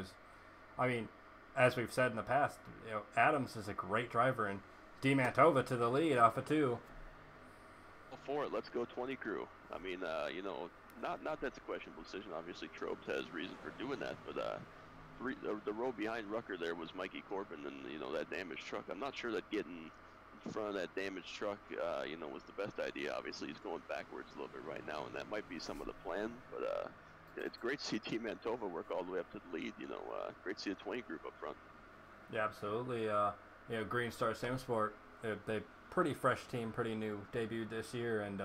I mean, as we've said in the past, you know, Adams is a great driver, and D Mantova to the lead off of 2. Well, for it, let's go 20 crew. I mean, you know, not that's a questionable decision. Obviously, Trobes has reason for doing that, but the row behind Rucker there was Mikey Corbin, and you know, that damaged truck. I'm not sure that getting in front of that damaged truck, you know, was the best idea. Obviously, he's going backwards a little bit right now, and that might be some of the plan. But it's great to see T Mantova work all the way up to the lead. You know, great to see the 20 group up front. Yeah, absolutely. You know, Green Star Samsport, they pretty fresh team, pretty new, debuted this year, and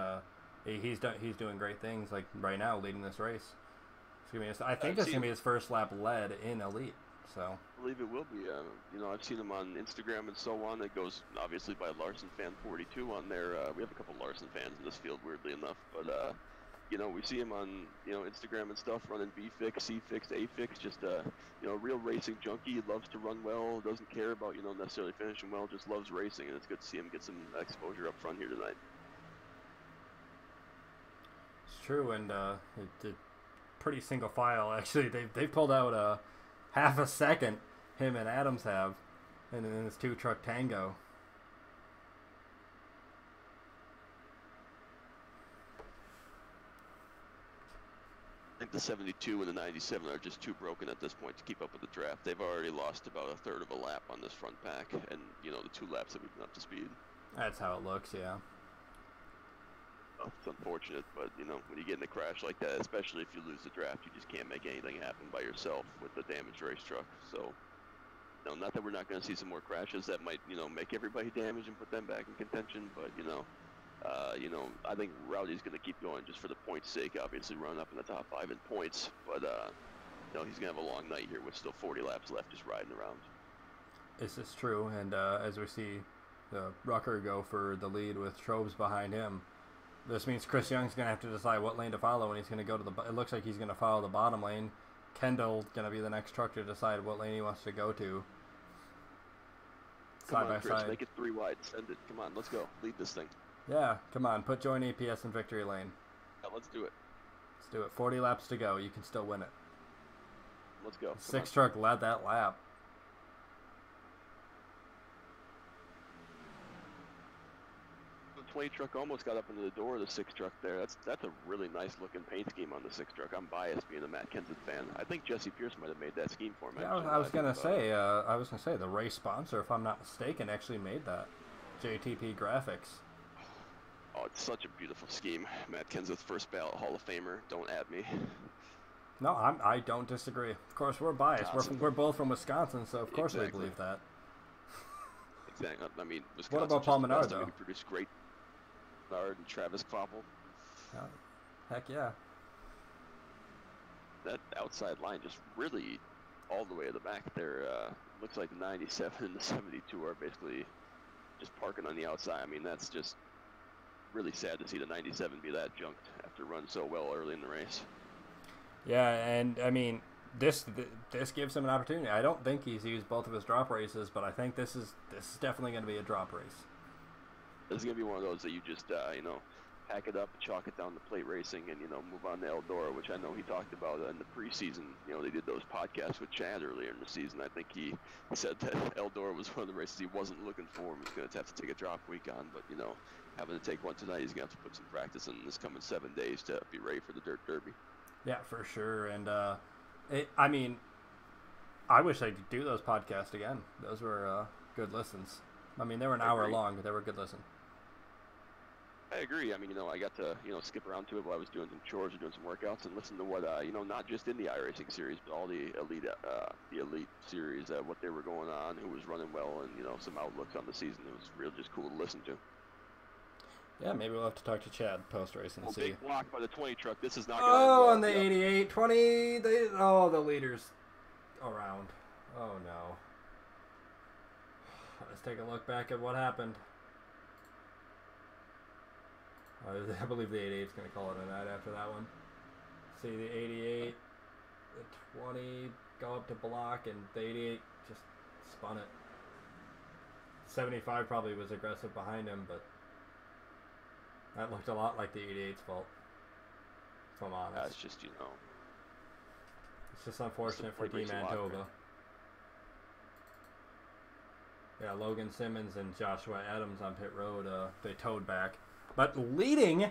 he's doing great things. Like right now, leading this race. I think this is gonna be his first lap led in Elite. So I believe it will be. You know, I've seen him on Instagram and so on. It goes obviously by Larson Fan 42 on there. We have a couple Larson fans in this field, weirdly enough, but you know, we see him on, you know, Instagram and stuff, running B-Fix, C-Fix, A-Fix, just, you know, real racing junkie. He loves to run well, doesn't care about, you know, necessarily finishing well, just loves racing, and it's good to see him get some exposure up front here tonight. It's true, and it's pretty single file, actually. They've pulled out half a second, him and Adams have. And then it's two truck tango. I think the 72 and the 97 are just too broken at this point to keep up with the draft. They've already lost about a third of a lap on this front pack, and you know the 2 laps that we've been up to speed. That's how it looks, yeah. Well, it's unfortunate, but you know when you get in a crash like that, especially if you lose the draft, you just can't make anything happen by yourself with the damaged race truck. So, you know, not that we're not going to see some more crashes that might make everybody damaged and put them back in contention, but you know, I think Rowdy's going to keep going just for the points' sake. Obviously, run up in the top 5 in points, but he's going to have a long night here with still 40 laps left, just riding around. This is true, and as we see the Rucker go for the lead with Trobes behind him, this means Chris Young's going to have to decide what lane to follow, and he's going to go to it looks like he's going to follow the bottom lane. Kendall's going to be the next truck to decide what lane he wants to go to. Come Side on, by Chris, side. make it 3 wide. Send it. Come on, let's go. Lead this thing. Yeah, come on, put JoinAPS in victory lane. Yeah, let's do it. Let's do it. 40 laps to go. You can still win it. Let's go. 6 truck led that lap. The 20 truck almost got up into the door of the 6 truck there. That's a really nice looking paint scheme on the 6 truck. I'm biased being a Matt Kenseth fan. I think Jesse Pierce might have made that scheme for him. Yeah, I was gonna say the race sponsor, if I'm not mistaken, actually made that. JTP Graphix. Oh, it's such a beautiful scheme. Matt Kenseth, first ballot Hall of Famer. Don't at me. No, I don't disagree. Of course, we're biased. Awesome. We're both from Wisconsin, so of course Exactly. we believe that. Exactly. I mean, Wisconsin. What about Paul Menard, though? We produced great Menard and Travis Kvapil. Heck yeah. That outside line just really all the way to the back there. Looks like the 97 and the 72 are basically just parking on the outside. I mean, that's just really sad to see the 97 be that junked after run so well early in the race. Yeah, and I mean, this gives him an opportunity. I don't think he's used both of his drop races, but I think this is definitely going to be a drop race. This is going to be one of those that you just, pack it up, chalk it down to plate racing, and, move on to Eldora, which I know he talked about in the preseason. They did those podcasts with Chad earlier in the season. I think he said that Eldora was one of the races he wasn't looking for. He was going to have to take a drop week on, but, having to take one tonight, he's going to have to put some practice in this coming 7 days to be ready for the Dirt Derby. Yeah, for sure. And, I mean, I wish I could do those podcasts again. Those were good listens. I mean, they were an hour long, but they were a good listen. I agree. I mean, I got to, skip around to it while I was doing some chores or doing some workouts and listen to what, not just in the iRacing series, but all the elite series, what they were going on, who was running well, and, some outlooks on the season. It was really just cool to listen to. Yeah, maybe we'll have to talk to Chad post-race and see. Big block by the 20 truck. This is not going to Oh, on the 88, 20, the leaders around. Oh, no. Let's take a look back at what happened. I believe the 88 is going to call it a night after that one. See the 88, the 20 go up to block, and the 88 just spun it. 75 probably was aggressive behind him, but that looked a lot like the 88's fault. If I'm honest. That's just, It's just unfortunate for D Manitoba. Yeah, Logan Simmons and Joshua Adams on pit road, they towed back. But leading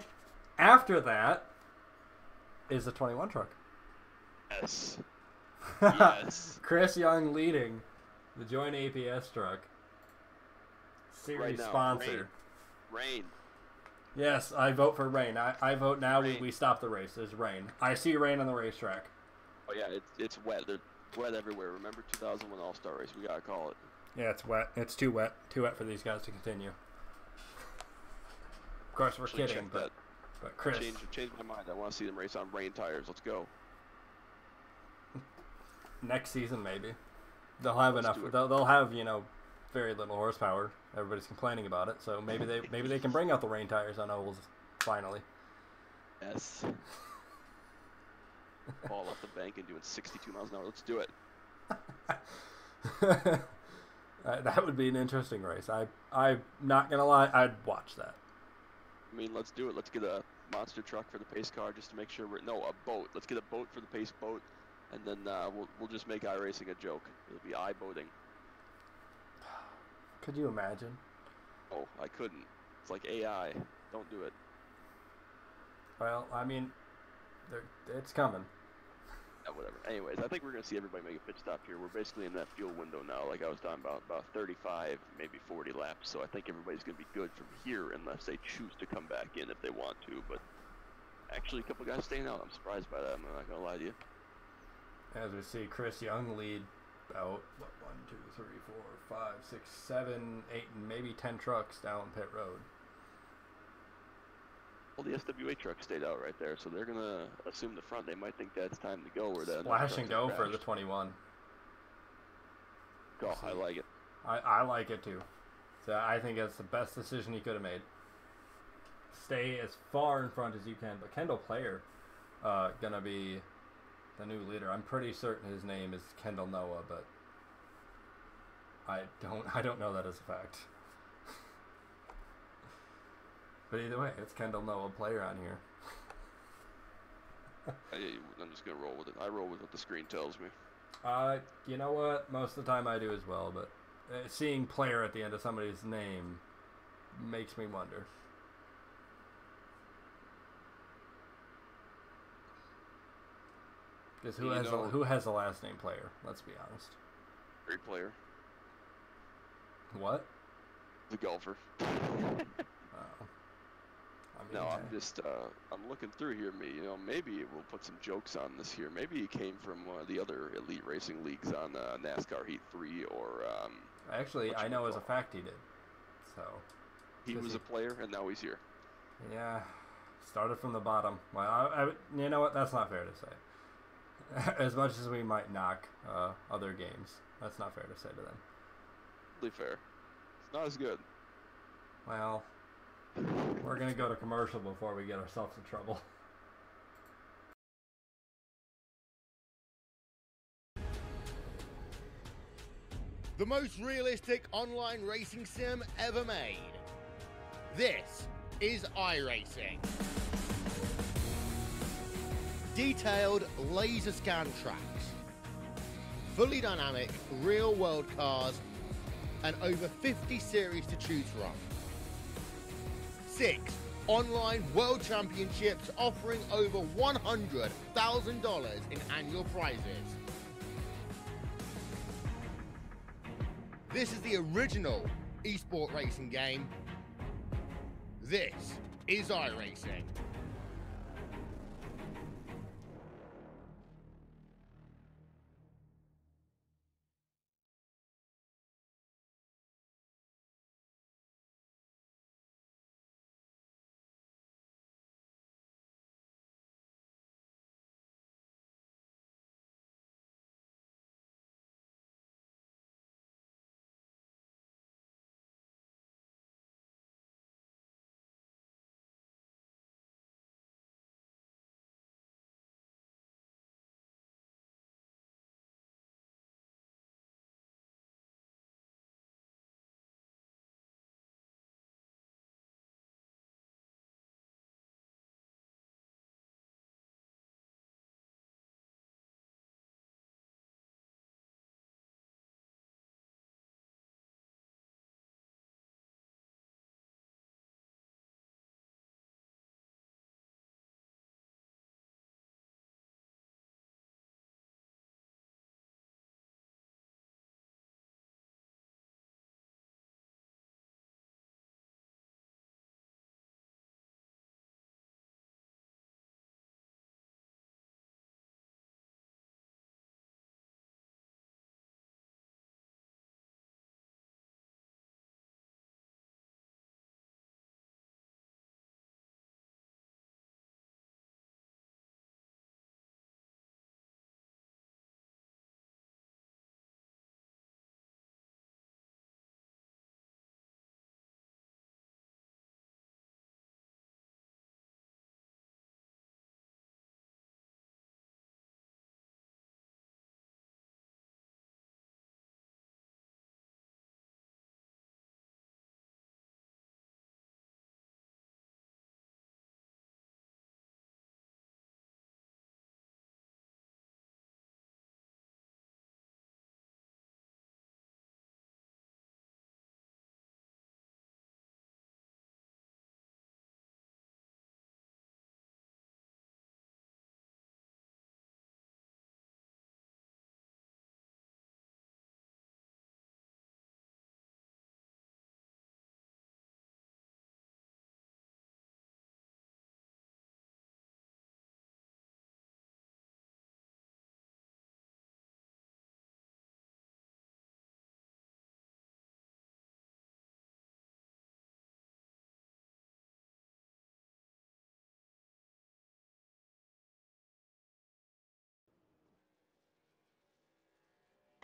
after that is the 21 truck. Yes. Yes. Chris Young leading the JoinAPS truck. Series right now, sponsor. Rain. Yes, I vote for rain. I vote now we stop the race. There's rain. I see rain on the racetrack. Oh, yeah, it's wet. It's wet everywhere. Remember 2001 All-Star race? We got to call it. Yeah, it's wet. It's too wet. Too wet for these guys to continue. Of course, we're Actually, kidding, but Chris. Change my mind. I want to see them race on rain tires. Let's go. Next season, maybe. They'll have enough. They'll have, very little horsepower. Everybody's complaining about it, so maybe they can bring out the rain tires on ovals finally. Yes. Ball off the bank and doing 62 miles an hour. Let's do it. That would be an interesting race. I'm not gonna lie, I'd watch that. I mean, let's do it. Let's get a monster truck for the pace car just to make sure a boat. Let's get a boat for the pace boat, and then we'll just make iRacing a joke. It'll be I-boating. Could you imagine? Oh, I couldn't. It's like AI. Don't do it. Well, I mean, it's coming. Yeah, whatever. Anyways, I think we're going to see everybody make a pit stop here. We're basically in that fuel window now, like I was talking about 35, maybe 40 laps. So I think everybody's going to be good from here unless they choose to come back in if they want to. But actually, a couple guys staying out. I'm surprised by that. I'm not going to lie to you. As we see Chris Young lead about, 1, 2, 3, 4, 5, 6, 7, 8, and maybe 10 trucks down pit road. Well, the SWA truck stayed out right there, so they're going to assume the front. They might think that's time to go. Or that Splash and go for the 21. Oh, I like it. I like it too. So I think that's the best decision he could have made. Stay as far in front as you can. But Kendall Player gonna be the new leader. I'm pretty certain his name is Kendall Noah, but I don't know that as a fact. But either way, it's Kendall Noah Player on here. I'm just gonna roll with it. I roll with what the screen tells me. You know what? Most of the time I do as well, but seeing Player at the end of somebody's name makes me wonder. Because who has the last name Player? Let's be honest. Great player. What? The golfer. No, I'm just I'm looking through here. Maybe we'll put some jokes on this here. Maybe he came from one of the other elite racing leagues on NASCAR Heat 3 or. Actually, I know as a fact he did. So. He was a player, and now he's here. Yeah, started from the bottom. Well, you know what? That's not fair to say. As much as we might knock other games, that's not fair to say to them. Really fair. It's not as good. Well, we're going to go to commercial before we get ourselves in trouble. The most realistic online racing sim ever made. This is iRacing. Detailed laser scan tracks, fully dynamic real world cars, and over 50 series to choose from. 6 online world championships offering over $100,000 in annual prizes. This is the original esport racing game. This is iRacing.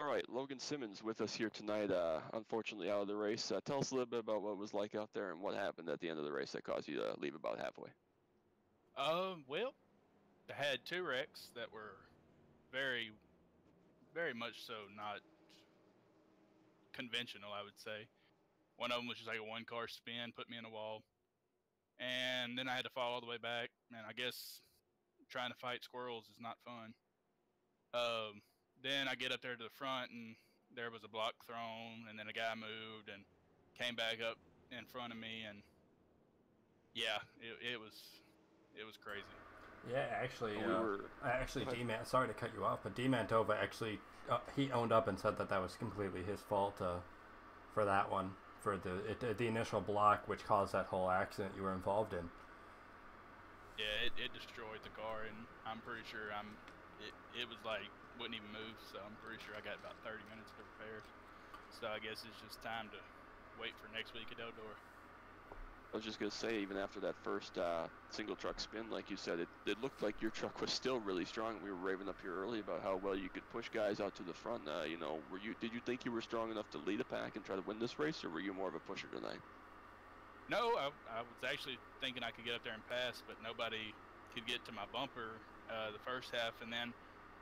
All right, Logan Simmons with us here tonight, unfortunately out of the race. Tell us a little bit about what it was like out there and what happened at the end of the race that caused you to leave about halfway. Well, I had 2 wrecks that were very, very much so not conventional, I would say. One of them was just like a 1-car spin, put me in a wall. And then I had to fall all the way back. And I guess trying to fight squirrels is not fun. Then I get up there to the front, and there was a block thrown, and then a guy moved and came back up in front of me, and yeah, it was crazy. Yeah, actually, Go ahead. D-Man, sorry to cut you off, but D-Mantova actually, he owned up and said that that was completely his fault for that one, for the initial block, which caused that whole accident you were involved in. Yeah, it destroyed the car, and I'm pretty sure it was like, wouldn't even move, so I'm pretty sure I got about 30 minutes to repair. So I guess it's just time to wait for next week at Eldor. I was just going to say, even after that first single truck spin, like you said, it looked like your truck was still really strong. We were raving up here early about how well you could push guys out to the front. You know, did you think you were strong enough to lead a pack and try to win this race, or were you more of a pusher tonight? No, I was actually thinking I could get up there and pass, but nobody could get to my bumper the first half, and then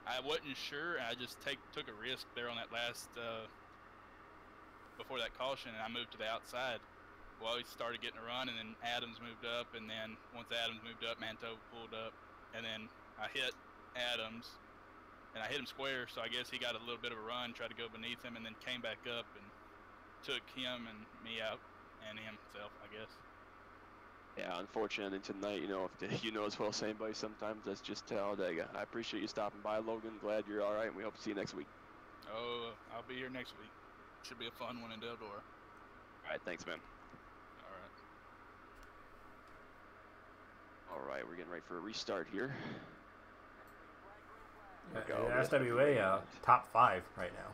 I wasn't sure, and I just took a risk there on that last before that caution, and I moved to the outside. Well, he started getting a run, and then Adams moved up, and then once Adams moved up, Mantova pulled up, and then I hit Adams, and I hit him square, so I guess he got a little bit of a run, tried to go beneath him, and then came back up and took him and me out, and himself, I guess. Yeah, unfortunately tonight, you know, if you know as well as anybody, sometimes that's just Talladega. I appreciate you stopping by, Logan. Glad you're all right, and we hope to see you next week. Oh, I'll be here next week. Should be a fun one in Eldor. All right, thanks, man. All right, we're getting ready for a restart here. SWA top 5 right now.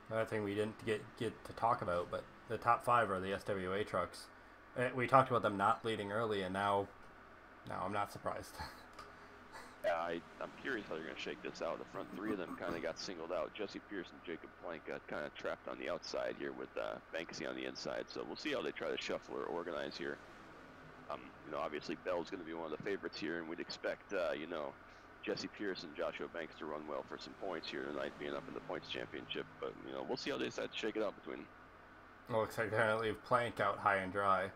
Another thing we didn't get to talk about, but the top 5 are the SWA trucks. We talked about them not leading early, and now I'm not surprised. Yeah, I'm curious how they're going to shake this out. The front 3 of them kind of got singled out. Jesse Pierce and Jacob Plank got kind of trapped on the outside here with Banksy on the inside. So we'll see how they try to shuffle or organize here. You know, obviously Bell's going to be one of the favorites here, and we'd expect, you know, Jesse Pierce and Joshua Banks to run well for some points here tonight, being up in the points championship. But, you know, we'll see how they decide to shake it out between them. Well, looks like they're going to leave Plank out high and dry.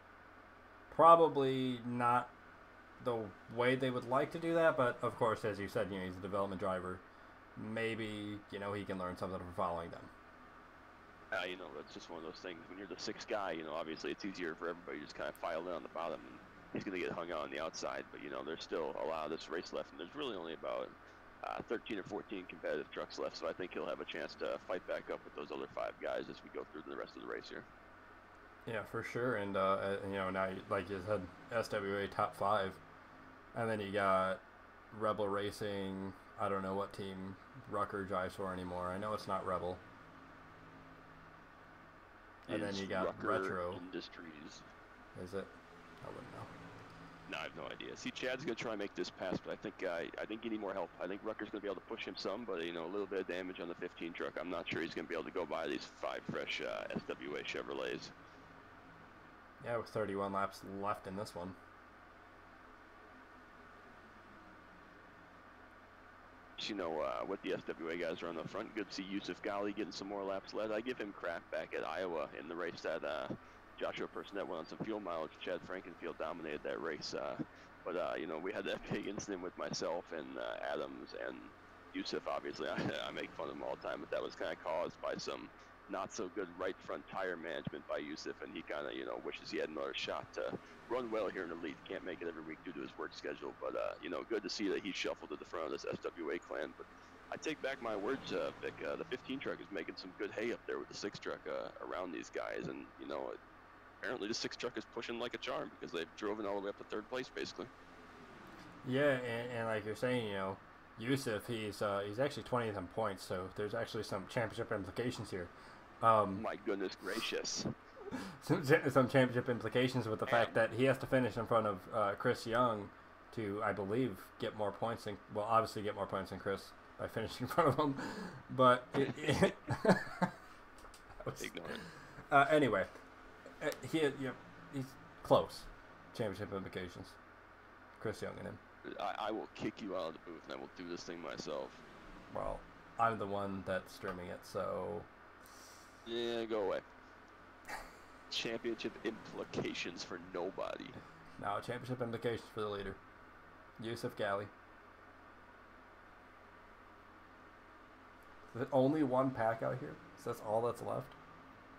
Probably not the way they would like to do that, but of course, as you said, you know, he's a development driver. Maybe, you know, he can learn something from following them. You know, that's just one of those things. When you're the 6th guy, you know, obviously it's easier for everybody to just kind of file in on the bottom, and he's going to get hung out on the outside. But, you know, there's still a lot of this race left, and there's really only about 13 or 14 competitive trucks left, so I think he'll have a chance to fight back up with those other 5 guys as we go through the rest of the race here. Yeah, for sure. And, you know, now, like you said, SWA top 5. And then you got Rebel Racing. I don't know what team Rucker drives for anymore. I know it's not Rebel. And then you got Rucker Retro Industries. Is it? I wouldn't know. No, I have no idea. See, Chad's going to try and make this pass, but I think you need more help. I think Rucker's going to be able to push him some, but, you know, a little bit of damage on the 15 truck. I'm not sure he's going to be able to go by these 5 fresh SWA Chevrolets. Yeah, with 31 laps left in this one. You know, with the SWA guys are on the front, good to see Yusuf Ghali getting some more laps led. I give him crap back at Iowa in the race that Joshua Personette went on some fuel mileage. Chad Frankenfield dominated that race. But you know, we had that big incident with myself and Adams and Yusuf. Obviously, I make fun of him all the time, but that was kind of caused by some not so good right front tire management by Yusuf, and he kind of, you know, wishes he had another shot to run well here in the lead. Can't make it every week due to his work schedule, but you know, good to see that he shuffled to the front of this SWA clan. But I take back my words, Vic. The 15 truck is making some good hay up there with the 6 truck around these guys, and you know, apparently the 6 truck is pushing like a charm because they've driven all the way up to 3rd place basically. Yeah, and like you're saying, you know, Yusuf, he's actually 20th in points, so there's actually some championship implications here. My goodness gracious. Some championship implications with the fact that he has to finish in front of Chris Young to, I believe, get more points than, well, obviously get more points than Chris, by finishing in front of him. But he's anyway, he's close. Championship implications. Chris Young and him. I will kick you out of the booth, and I will do this thing myself. Well, I'm the one that's streaming it, so... Yeah, go away. Championship implications for nobody. No, championship implications for the leader. Yusuf Gali. Is it only one pack out here? So that's all that's left?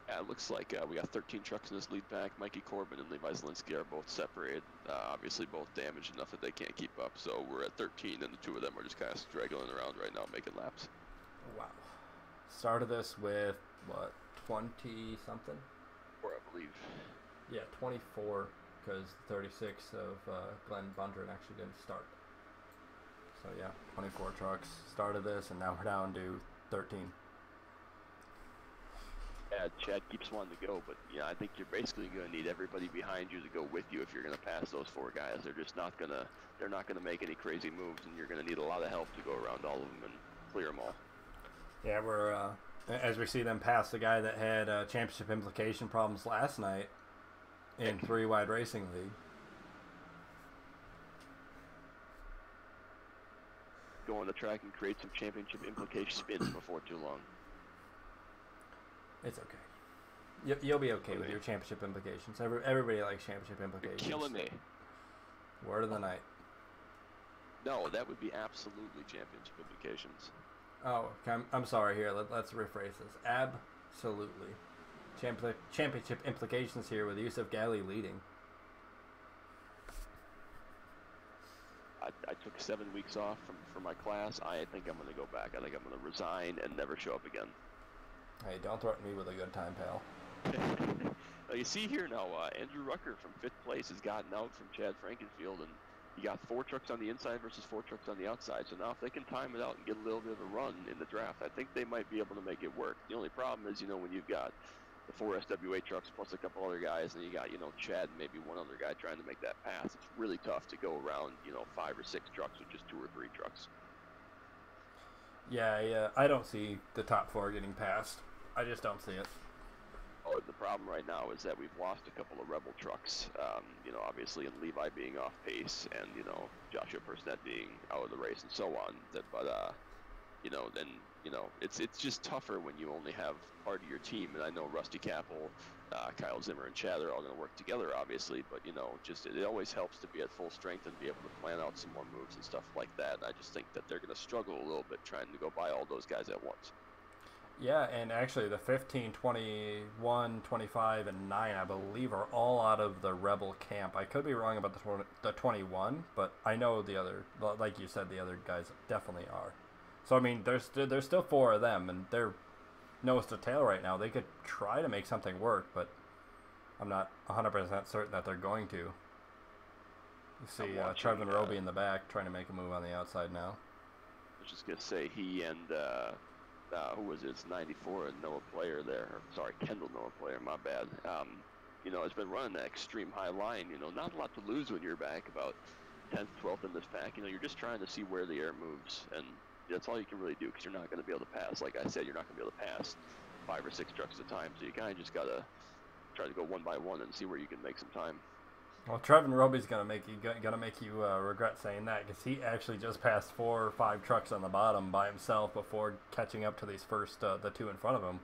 Yeah, it looks like we got 13 trucks in this lead pack. Mikey Corbin and Levi Zielinski are both separated. Obviously both damaged enough that they can't keep up. So we're at 13, and the two of them are just kind of straggling around right now, making laps. Wow. Started this with, what, 20-something? Or I believe. Yeah, 24, because 36 of Glenn Bundren actually didn't start. So yeah, 24 trucks started this, and now we're down to 13. Yeah, Chad keeps wanting to go, but yeah, I think you're basically going to need everybody behind you to go with you if you're going to pass those four guys. They're just not going to, they're not going to make any crazy moves, and you're going to need a lot of help to go around all of them and clear them all. Yeah, we're, as we see them pass the guy that had championship implication problems last night in 3-wide racing league. Go on the track and create some championship implication spins before too long. It's okay. You'll be okay with your championship implications. Everybody likes championship implications. You're killing me. Word of the night. No, that would be absolutely championship implications. Oh, I'm sorry. Here, let's rephrase this. Absolutely. Championship implications here with Yusuf Gali leading. I took 7 weeks off from my class. I think I'm going to go back. I think I'm going to resign and never show up again. Hey, don't threaten me with a good time, pal. You see here now, Andrew Rucker from 5th place has gotten out from Chad Frankenfield, and he got 4 trucks on the inside versus 4 trucks on the outside. So now if they can time it out and get a little bit of a run in the draft, I think they might be able to make it work. The only problem is, when you've got the 4 SWA trucks plus a couple other guys, and you got, Chad and maybe one other guy trying to make that pass, it's really tough to go around, 5 or 6 trucks with just 2 or 3 trucks. Yeah, I don't see the top 4 getting passed. I just don't see it. Oh, the problem right now is that we've lost a couple of Rebel trucks, obviously, and Levi being off pace, and, Joshua Persnet being out of the race and so on. It's just tougher when you only have part of your team, and I know Rusty Capel, Kyle Zimmer, and Chad are all going to work together, obviously, but, it always helps to be at full strength and be able to plan out some more moves and stuff like that. And I just think that they're going to struggle a little bit trying to go by all those guys at once. Yeah, and actually the 15, 21, 25, and 9, I believe, are all out of the Rebel camp. I could be wrong about the 21, but I know the other, like you said, the other guys definitely are. So, I mean, there's still 4 of them, and they're nose to tail right now. They could try to make something work, but I'm not 100% certain that they're going to. You see Trevin Roby in the back trying to make a move on the outside now. I was just going to say, he and... who was it? It's 94, Noah Player there. Sorry, Kendall Noah Player, my bad. Has been running that extreme high line. Not a lot to lose when you're back about 10th, 12th in this pack. You're just trying to see where the air moves, and that's all you can really do, because you're not going to be able to pass. Like I said, you're not going to be able to pass 5 or 6 trucks at a time, so you kind of just got to try to go one by one and see where you can make some time. Well, Trevin Roby's gonna make you regret saying that, because he actually just passed 4 or 5 trucks on the bottom by himself before catching up to these first the 2 in front of him.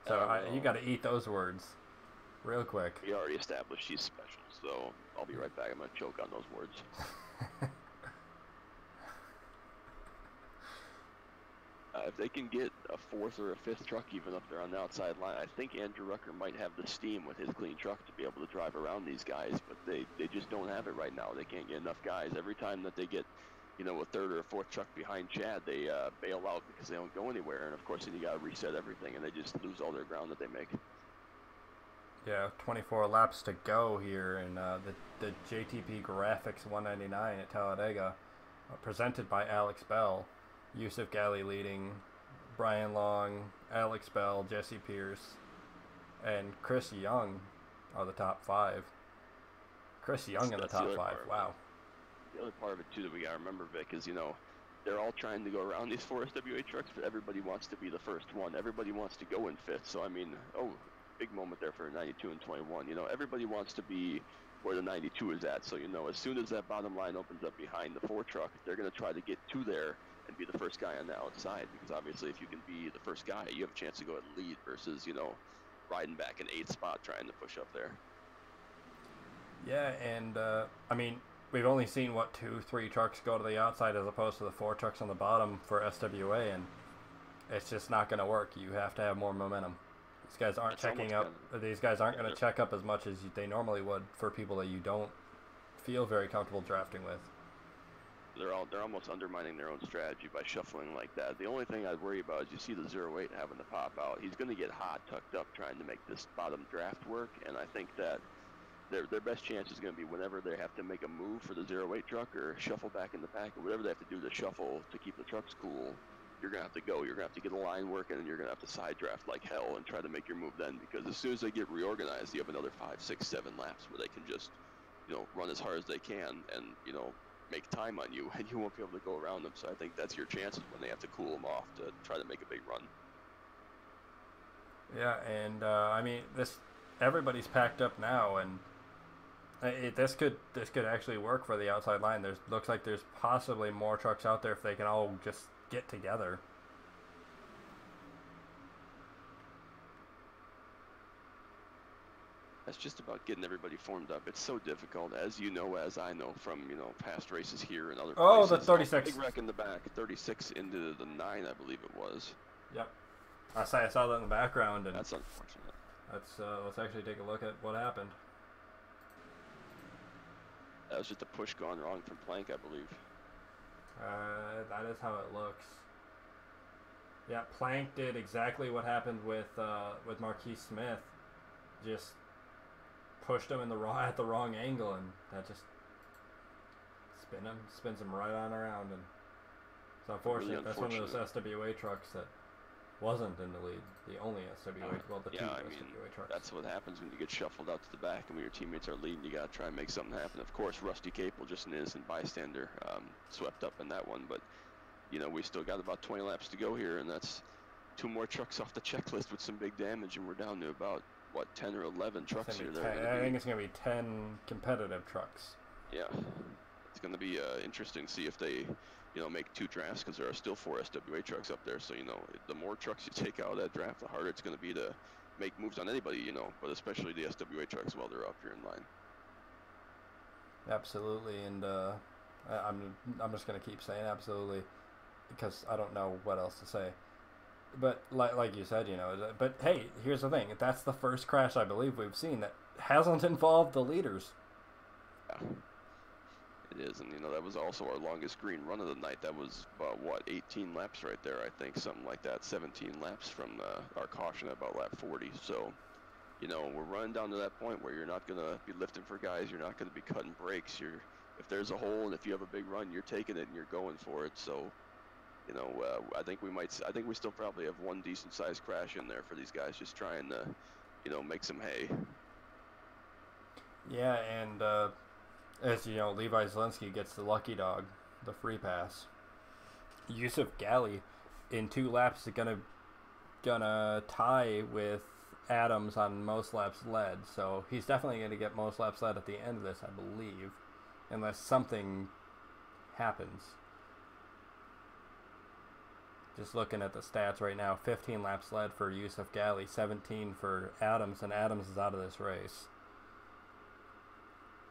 So you got to eat those words real quick. We already established he's special, so I'll be right back. I'm gonna choke on those words. If they can get a 4th or a 5th truck even up there on the outside line, I think Andrew Rucker might have the steam with his clean truck to be able to drive around these guys, but they just don't have it right now. They can't get enough guys. Every time that they get, a 3rd or a 4th truck behind Chad, they bail out because they don't go anywhere, and of course then you got to reset everything, and they just lose all their ground that they make. Yeah, 24 laps to go here in the JTP Graphix 199 at Talladega, presented by Alex Bell. Yusuf Gali leading, Brian Long, Alex Bell, Jesse Pierce, and Chris Young are the top 5. Chris Young in the top 5. Wow. The other part of it too that we gotta remember, Vic, is they're all trying to go around these 4 SWA trucks, but everybody wants to be the first one. Everybody wants to go in 5th. So, I mean, big moment there for 92 and 21. You know, everybody wants to be where the 92 is at. So, you know, as soon as that bottom line opens up behind the 4 truck, they're going to try to get to there and be the first guy on the outside. Because obviously, if you can be the first guy, you have a chance to go and lead versus, you know, riding back an 8th spot trying to push up there. Yeah, and I mean, we've only seen, what, 2-3 trucks go to the outside as opposed to the 4 trucks on the bottom for SWA, and it's just not going to work. You have to have more momentum. These guys aren't checking up. These guys aren't going to check up as much as they normally would for people that you don't feel very comfortable drafting with. They're almost undermining their own strategy by shuffling like that. The only thing I'd worry about is you see the 08 having to pop out. He's going to get hot tucked up trying to make this bottom draft work, and I think that their best chance is going to be whenever they have to make a move for the 08 truck or shuffle back in the pack or whatever they have to do to shuffle to keep the trucks cool. You're going to have to go. You're going to have to get a line working, and you're going to have to side draft like hell and try to make your move then, because as soon as they get reorganized, you have another 5, 6, 7 laps where they can just, you know, run as hard as they can and, you know, make time on you, and you won't be able to go around them. So I think that's your chances when they have to cool them off to try to make a big run. Yeah, and I mean, everybody's packed up now, and this could actually work for the outside line. Looks like there's possibly more trucks out there if they can all just get together. That's just about getting everybody formed up. It's so difficult, as you know, as I know from, you know, past races here and other places. Oh, the 36. Big wreck in the back, 36 into the 9, I believe it was. Yep. I saw that in the background, and that's unfortunate. Let's actually take a look at what happened. That was just a push gone wrong from Plank, I believe. That is how it looks. Yeah, Plank did exactly what happened with Marquis Smith. Just pushed him at the wrong angle, and that just spins him right on around. And it's unfortunate. Really That's one of those SWA trucks that wasn't in the lead. The only SWA, two SWA trucks. That's what happens when you get shuffled out to the back and when your teammates are leading. You got to try and make something happen. Of course, Rusty Capel, just an innocent bystander, swept up in that one. But, you know, we still got about 20 laps to go here, and that's 2 more trucks off the checklist with some big damage, and we're down to about, what, 10 or 11 trucks here. I think it's going to be 10 competitive trucks. Yeah. It's going to be interesting to see if they, you know, make 2 drafts, because there are still 4 SWA trucks up there. So, you know, the more trucks you take out of that draft, the harder it's going to be to make moves on anybody, you know, but especially the SWA trucks while they're up here in line. Absolutely, and I'm just going to keep saying absolutely, because I don't know what else to say. But like you said, you know, but hey, here's the thing. That's the first crash I believe we've seen that hasn't involved the leaders. Yeah. It is, and you know, that was also our longest green run of the night. That was about, what, 18 laps right there, I think, something like that. 17 laps from our caution at about lap 40. So, you know, we're running down to that point where you're not going to be lifting for guys. You're not going to be cutting brakes. If there's a hole and if you have a big run, you're taking it and you're going for it. So, you know, I think we still probably have one decent sized crash in there for these guys, just trying to, you know, make some hay. Yeah, and as you know, Levi Zielinski gets the lucky dog, the free pass. Yusuf Gali in 2 laps is gonna tie with Adams on most laps led, so he's definitely gonna get most laps led at the end of this, I believe, unless something happens. Just looking at the stats right now, 15 laps led for Yusuf Gali, 17 for Adams, and Adams is out of this race.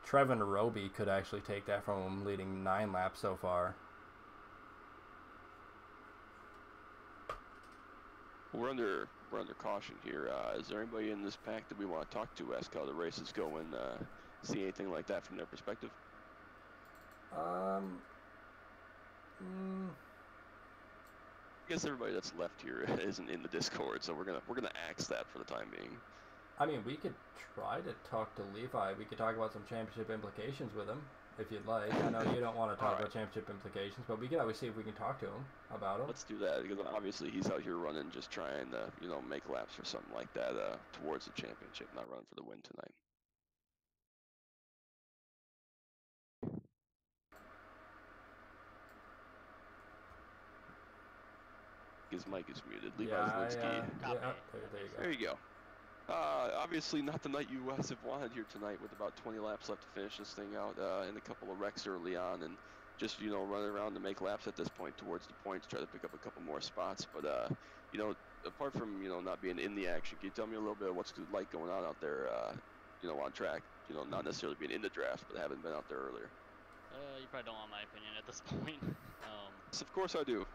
Trevin Roby could actually take that from him, leading 9 laps so far. We're under caution here. Is there anybody in this pack that we want to talk to, ask how the race is going, see anything like that from their perspective? I guess everybody that's left here isn't in the Discord, so we're gonna axe that for the time being. I mean, we could try to talk to Levi. We could talk about some championship implications with him, if you'd like. I know you don't want to talk about championship implications, but we can always see if we can talk to him about them. Let's do that, because obviously he's out here running, just trying to, you know, make laps or something like that towards the championship, not running for the win tonight. his mic is muted. Levi Yeah, Zelinsky. there you go. There you go. Obviously not the night you guys have wanted here tonight, with about 20 laps left to finish this thing out, and a couple of wrecks early on, and just, you know, running around to make laps at this point towards the points, try to pick up a couple more spots. But, you know, apart from, you know, not being in the action, can you tell me a little bit of what's like going on out there, you know, on track? You know, not necessarily being in the draft, but having been out there earlier. You probably don't want my opinion at this point. Yes, of course I do.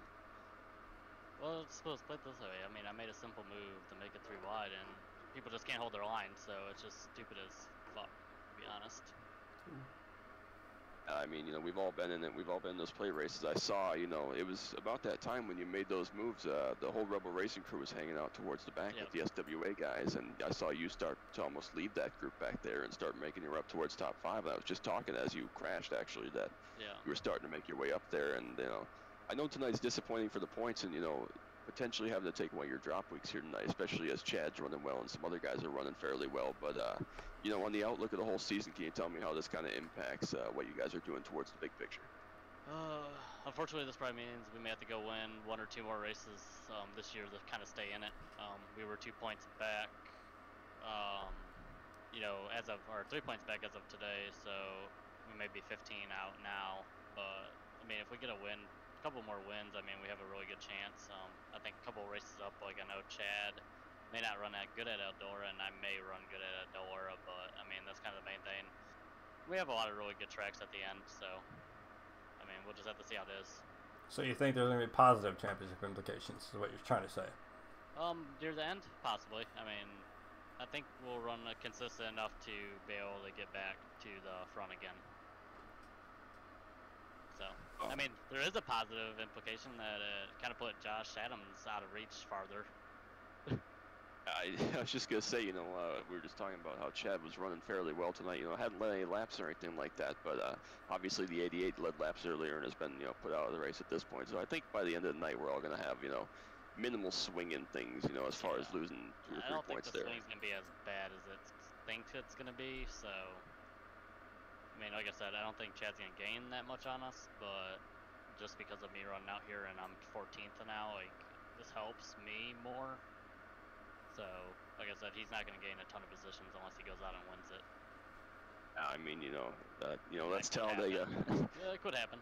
Well, it's supposed to play it this way. I mean, I made a simple move to make it 3 wide, and people just can't hold their line, so it's just stupid as fuck, to be honest. I mean, you know, we've all been in it. We've all been in those play races. I saw, you know, it was about that time when you made those moves. The whole Rebel Racing crew was hanging out towards the back with the SWA guys, and I saw you start to almost lead that group back there and start making your way up towards top 5. And I was just talking as you crashed, actually, that you were starting to make your way up there. And, you know, I know tonight's disappointing for the points, and, you know, potentially having to take away your drop weeks here tonight, especially as Chad's running well and some other guys are running fairly well. But, you know, on the outlook of the whole season, can you tell me how this kind of impacts what you guys are doing towards the big picture? Unfortunately, this probably means we may have to go win 1 or 2 more races this year to kind of stay in it. We were 2 points back, you know, or 3 points back as of today, so we may be 15 out now. But, I mean, if we get a couple more wins, I mean, we have a really good chance. I think a couple races up, like I know Chad may not run that good at Eldora, and I may run good at Eldora, but I mean, that's kind of the main thing. We have a lot of really good tracks at the end, so I mean, we'll just have to see how it is. So you think there's going to be positive championship implications, is what you're trying to say? Near the end, possibly. I mean, I think we'll run consistent enough to be able to get back to the front again. So, I mean, there is a positive implication that it kind of put Josh Adams out of reach farther. I was just going to say, you know, we were just talking about how Chad was running fairly well tonight. You know, hadn't led any laps or anything like that, but obviously the 88 led laps earlier and has been, you know, put out of the race at this point. So I think by the end of the night, we're all going to have, you know, minimal swinging things, you know, as far as losing 2 or 3 points there. I don't think the swing's going to be as bad as it thinks it's going to be, so... I mean, like I said, I don't think Chad's going to gain that much on us, but just because of me running out here and I'm 14th now, like, this helps me more. So, like I said, he's not going to gain a ton of positions unless he goes out and wins it. I mean, you know, that's Talladega. Yeah, it could happen.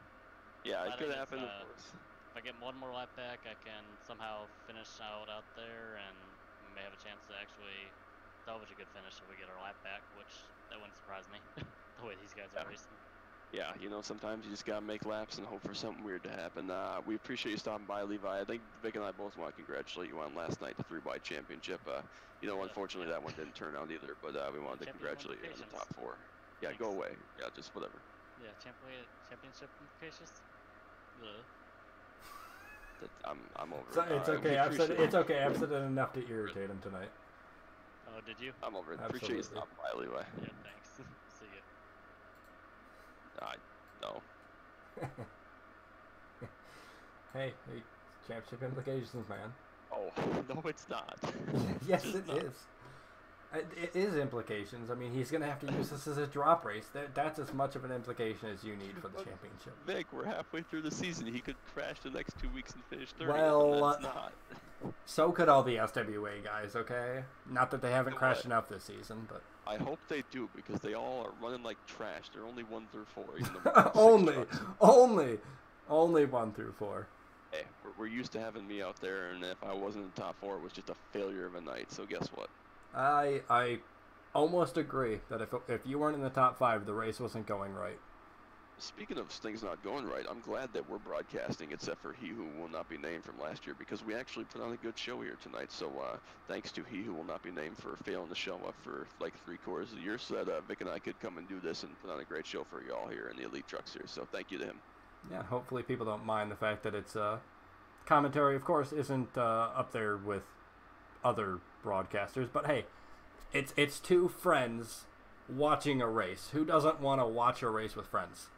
Yeah, it could happen, of course. If I get 1 more lap back, I can somehow finish out there, and we may have a chance to actually salvage a good finish if we get our lap back, which that wouldn't surprise me. The way these guys are racing. Yeah, you know, sometimes you just gotta make laps and hope for something weird to happen. We appreciate you stopping by, Levi. I think Vic and I both want to congratulate you on last night, the 3-wide championship. You know, unfortunately that one didn't turn out either, but we wanted to congratulate you on the top 4. Yeah, thanks. Go away. Yeah, just whatever. Yeah, championship implications. I'm over it. It's okay. It's okay. I've said it enough to irritate him tonight. Oh, did you? I'm over it. Appreciate you stopping by, Levi. Yeah, thanks. See you. No. Hey, championship implications, man. Oh, no, it's not. Yes, it is. It is implications. I mean, he's going to have to use this as a drop race. That's as much of an implication as you need for the championship. Vic, we're halfway through the season. He could crash the next 2 weeks and finish 30th. Well, that's not. So could all the SWA guys, okay? Not that they haven't crashed enough this season, but... I hope they do, because they all are running like trash. They're only 1 through 4. Even only 1 through 4. Hey, we're used to having me out there, and if I wasn't in the top 4, it was just a failure of a night. So guess what? I almost agree that if you weren't in the top 5, the race wasn't going right. Speaking of things not going right, I'm glad that we're broadcasting, except for he who will not be named from last year, because we actually put on a good show here tonight. So thanks to he who will not be named for failing to show up for like 3/4 of the year, so that Vic and I could come and do this and put on a great show for y'all here in the Elite Truck Series. So thank you to him. Yeah, hopefully people don't mind the fact that it's commentary, of course, isn't up there with other broadcasters, but hey, it's 2 friends watching a race. Who doesn't want to watch a race with friends?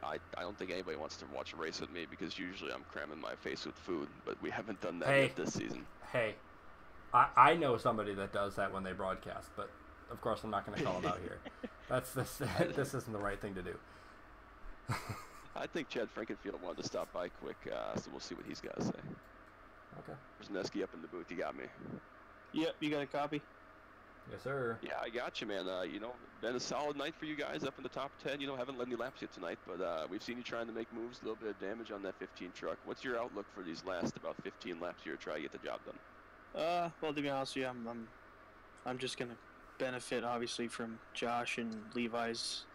I don't think anybody wants to watch a race with me, because usually I'm cramming my face with food, but we haven't done that yet this season. Hey, I know somebody that does that when they broadcast, but of course I'm not going to call them out here. This isn't the right thing to do. I think Chad Frankenfield wanted to stop by quick, so we'll see what he's got to say. Okay. Krasneski up in the booth. You got me. Yep, you got a copy? Yes, sir. Yeah, I got you, man. You know, been a solid night for you guys up in the top 10. You know, haven't led any laps yet tonight, but we've seen you trying to make moves, a little bit of damage on that 15 truck. What's your outlook for these last about 15 laps here to try to get the job done? Well, to be honest with you, I'm just gonna benefit obviously from Josh and Levi's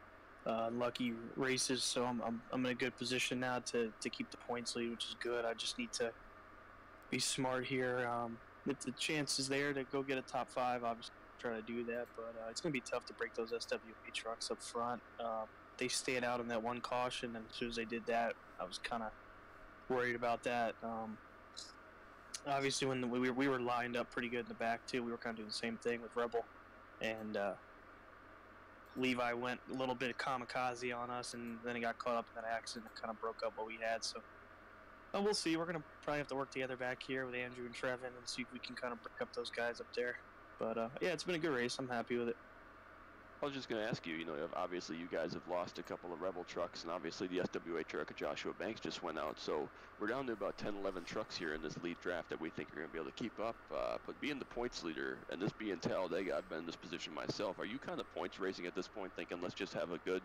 lucky races, so I'm in a good position now to keep the points lead, which is good. I just need to be smart here. If the chance is there to go get a top 5, obviously try to do that, but it's gonna be tough to break those SWA trucks up front. They stayed out on that one caution, and as soon as they did that, I was kind of worried about that. Obviously, when we were lined up pretty good in the back too, we were kind of doing the same thing with Rebel, and Levi went a little bit of kamikaze on us, and then he got caught up in that accident that kind of broke up what we had. So we'll see. We're gonna probably have to work together back here with Andrew and Trevin and see if we can kind of break up those guys up there. But yeah, it's been a good race. I'm happy with it. I was just going to ask you, you know, obviously you guys have lost a couple of Rebel trucks, and obviously the SWA truck of Joshua Banks just went out, so we're down to about 10, 11 trucks here in this lead draft that we think are going to be able to keep up. But being the points leader, and this being Talladega, I've been in this position myself. Are you kind of points racing at this point, thinking let's just have a good,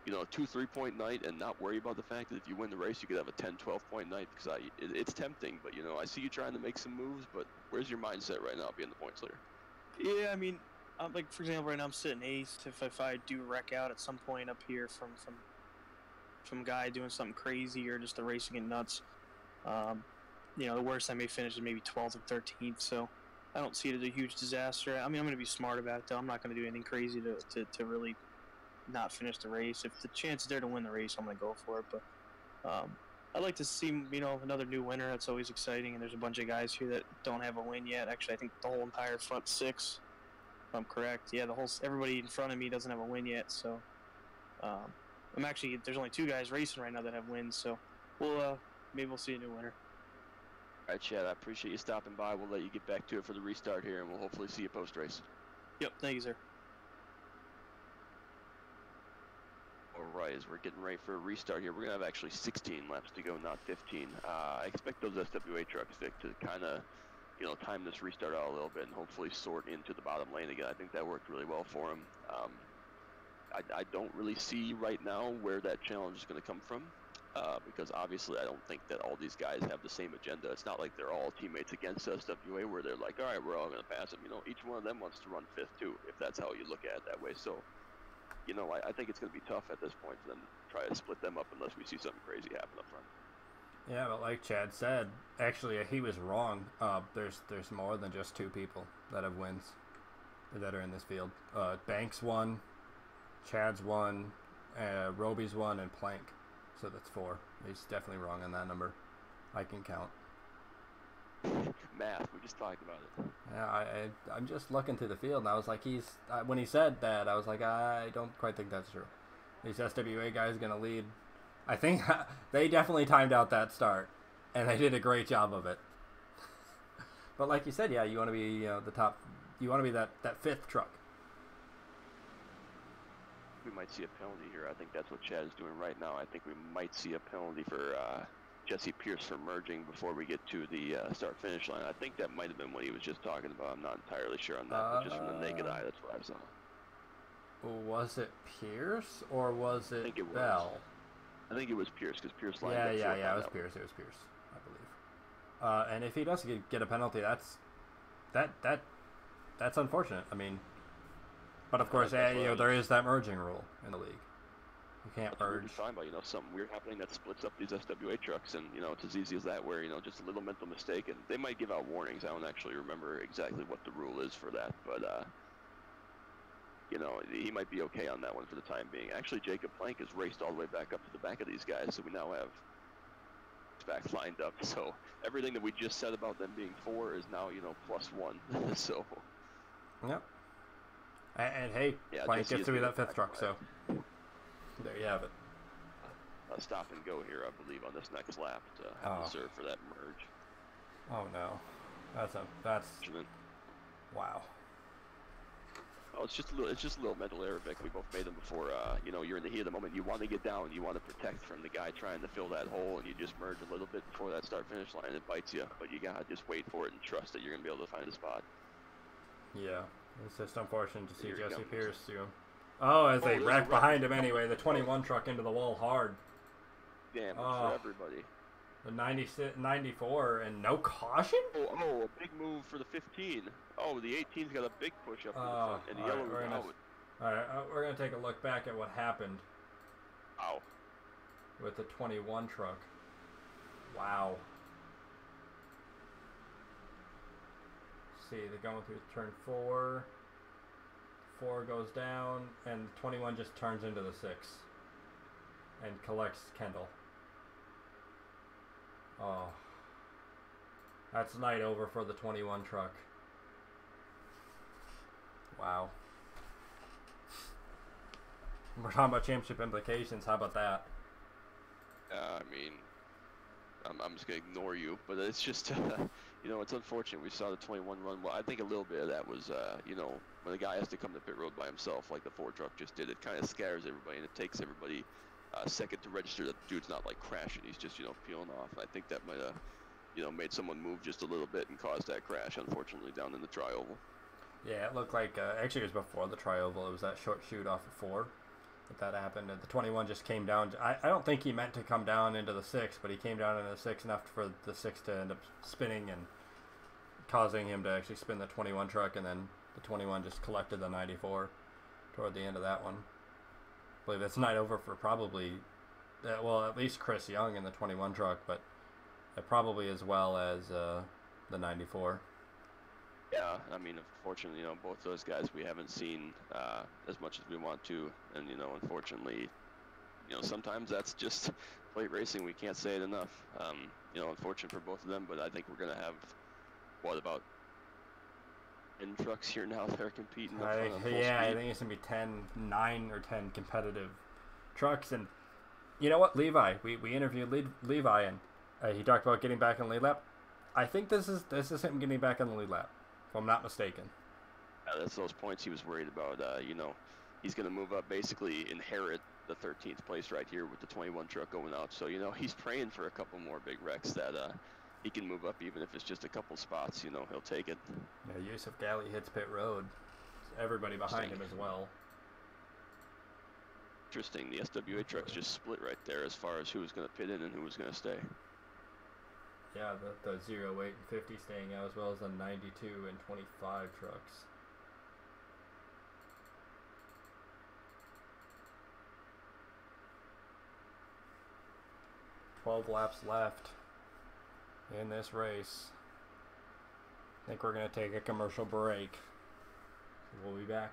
you know, 2-3 point night and not worry about the fact that if you win the race, you could have a 10, 12 point night? Because it's tempting, but, you know, I see you trying to make some moves, but where's your mindset right now being the points leader? Yeah, I mean, like for example, right now I'm sitting 8th. If I do wreck out at some point up here from a guy doing something crazy or just the racing it nuts, you know, the worst I may finish is maybe 12th or 13th. So I don't see it as a huge disaster. I mean, I'm going to be smart about it though. I'm not going to do anything crazy to really not finish the race. If the chance is there to win the race, I'm going to go for it. But I'd like to see, you know, another new winner. That's always exciting. And there's a bunch of guys here that don't have a win yet. Actually, I think the whole entire front 6. If I'm correct. Yeah, everybody in front of me doesn't have a win yet, so there's only 2 guys racing right now that have wins, so maybe we'll see a new winner. All right, Chad, I appreciate you stopping by. We'll let you get back to it for the restart here, and we'll hopefully see you post-race. Yep, thank you, sir. All right, as we're getting ready for a restart here, we're going to have actually 16 laps to go, not 15. I expect those SWA trucks, Vic, to kind of, you know, time this restart out a little bit and hopefully sort into the bottom lane again. I think that worked really well for him. I don't really see right now where that challenge is going to come from, because obviously I don't think that all these guys have the same agenda. It's not like they're all teammates against SWA where they're like, all right, we're all going to pass them. You know, each one of them wants to run 5th too, if that's how you look at it that way. So, you know, I think it's going to be tough at this point to then try to split them up unless we see something crazy happen up front. Yeah, but like Chad said, actually he was wrong. There's more than just 2 people that have wins that are in this field. Banks won, Chad's won, Roby's won, and Plank. So that's 4. He's definitely wrong on that number. I can count. Math, we just talked about it. Yeah, I'm just looking through the field, and I was like, when he said that, I was like, I don't quite think that's true. These SWA guys going to lead. I think they definitely timed out that start, and they did a great job of it. But like you said, yeah, you want to be the top. You want to be that 5th truck. We might see a penalty here. I think that's what Chad is doing right now. I think we might see a penalty for Jesse Pierce for merging before we get to the start-finish line. I think that might have been what he was just talking about. I'm not entirely sure on that, but just from the naked eye, that's what I saw. Was it Pierce or was it Bell? Bell? I think it was Pierce, because Pierce lined Yeah, up. it was Pierce. It was Pierce, I believe. And if he does get a penalty, that's unfortunate. I mean, but of course, there is that merging rule in the league. You can't merge. Fine, but something weird happening that splits up these SWA trucks, and it's as easy as that. Where just a little mental mistake, and they might give out warnings. I don't actually remember exactly what the rule is for that, but he might be okay on that one for the time being. Actually, Jacob Plank has raced all the way back up to the back of these guys, so we now have back lined up. So everything that we just said about them being 4 is now, +1. So. Yep. And hey, yeah, Plank gets to be that 5th truck, so there you have it. Stop and go here, I believe, on this next lap to have to serve for that merge. Oh no, that's wow. Oh, it's just a little mental error, Vic. We both made them before. You know, you're in the heat of the moment. You want to get down. You want to protect from the guy trying to fill that hole, and you just merge a little bit before that start-finish line. It bites you, but you gotta just wait for it and trust that you're gonna be able to find a spot. Yeah, it's just unfortunate to see Here he Jesse comes. Pierce too. Oh, as they there's a wreck wreck. behind him anyway. The 21 truck into the wall hard. Damn, Oh. for everybody. The 94 and no caution? Oh, a big move for the 15. Oh, the 18's got a big push up in the front, and the yellow is out. Alright, we're going to take a look back at what happened Ow. with the 21 truck. Wow. See, they're going through turn 4. 4 goes down, and 21 just turns into the 6 and collects Kendall. Oh. That's night over for the 21 truck. Wow. We're talking about championship implications. How about that? I mean, I'm just going to ignore you, but it's just, you know, it's unfortunate. We saw the 21 run. Well, I think a little bit of that was, you know, when the guy has to come to pit road by himself, like the 4 truck just did, it kind of scares everybody, and it takes everybody a second to register that the dude's not, like, crashing. He's just, you know, peeling off. And I think that might have, you know, made someone move just a little bit and caused that crash, unfortunately, down in the tri-oval. Yeah, it looked like, actually it was before the tri-oval. It was that short shoot off of 4 that happened, and the 21 just came down. I don't think he meant to come down into the 6, but he came down into the 6 enough for the 6 to end up spinning and causing him to actually spin the 21 truck, and then the 21 just collected the 94 toward the end of that one. I believe it's night over for probably, well, at least Chris Young in the 21 truck, but probably as well as the 94. Yeah, I mean, unfortunately, you know, both those guys we haven't seen as much as we want to, and, you know, unfortunately, you know, sometimes that's just plate racing. We can't say it enough. You know, unfortunate for both of them, but I think we're going to have, what, about 10 trucks here now that are competing up front on full speed? I think it's going to be 9 or 10 competitive trucks, and you know what, Levi, we interviewed Levi, and he talked about getting back in the lead lap. I think this is him getting back in the lead lap, if I'm not mistaken. That's those points he was worried about. You know, he's going to move up, basically inherit the 13th place right here with the 21 truck going out. So, you know, he's praying for a couple more big wrecks that he can move up, even if it's just a couple spots. You know, he'll take it. Yeah, Yusuf Gali hits pit road. Everybody behind him as well. Interesting. The SWA trucks just split right there as far as who was going to pit in and who was going to stay. Yeah, the 0, 8, and 50 staying out, as well as the 92 and 25 trucks. $12 laps left in this race. I think we're going to take a commercial break. We'll be back.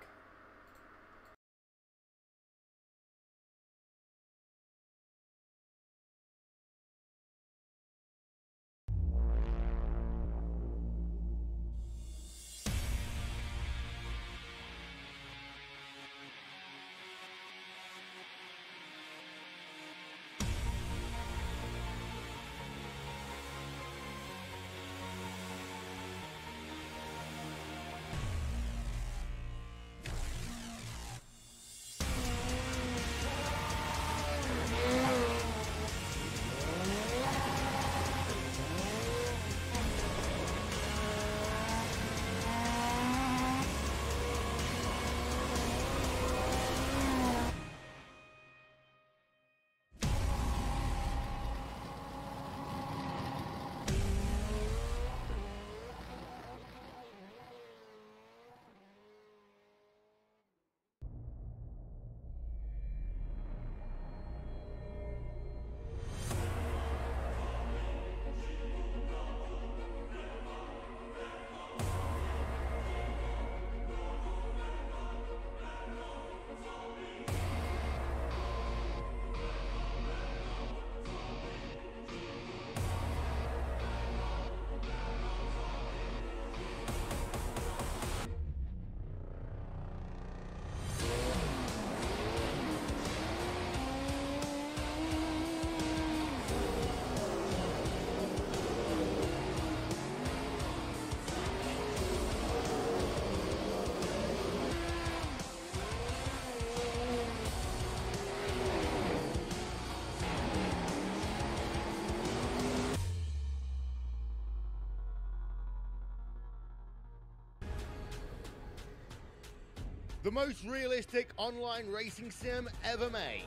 The most realistic online racing sim ever made.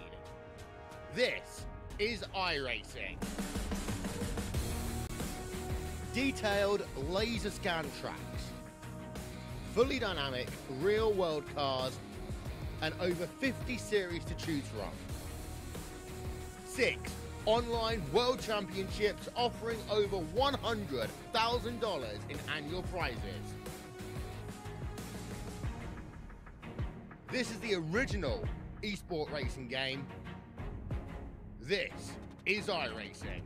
This is iRacing. Detailed laser scan tracks, fully dynamic real world cars, and over 50 series to choose from. 6 online world championships offering over $100,000 in annual prizes. This is the original esport racing game. This is iRacing.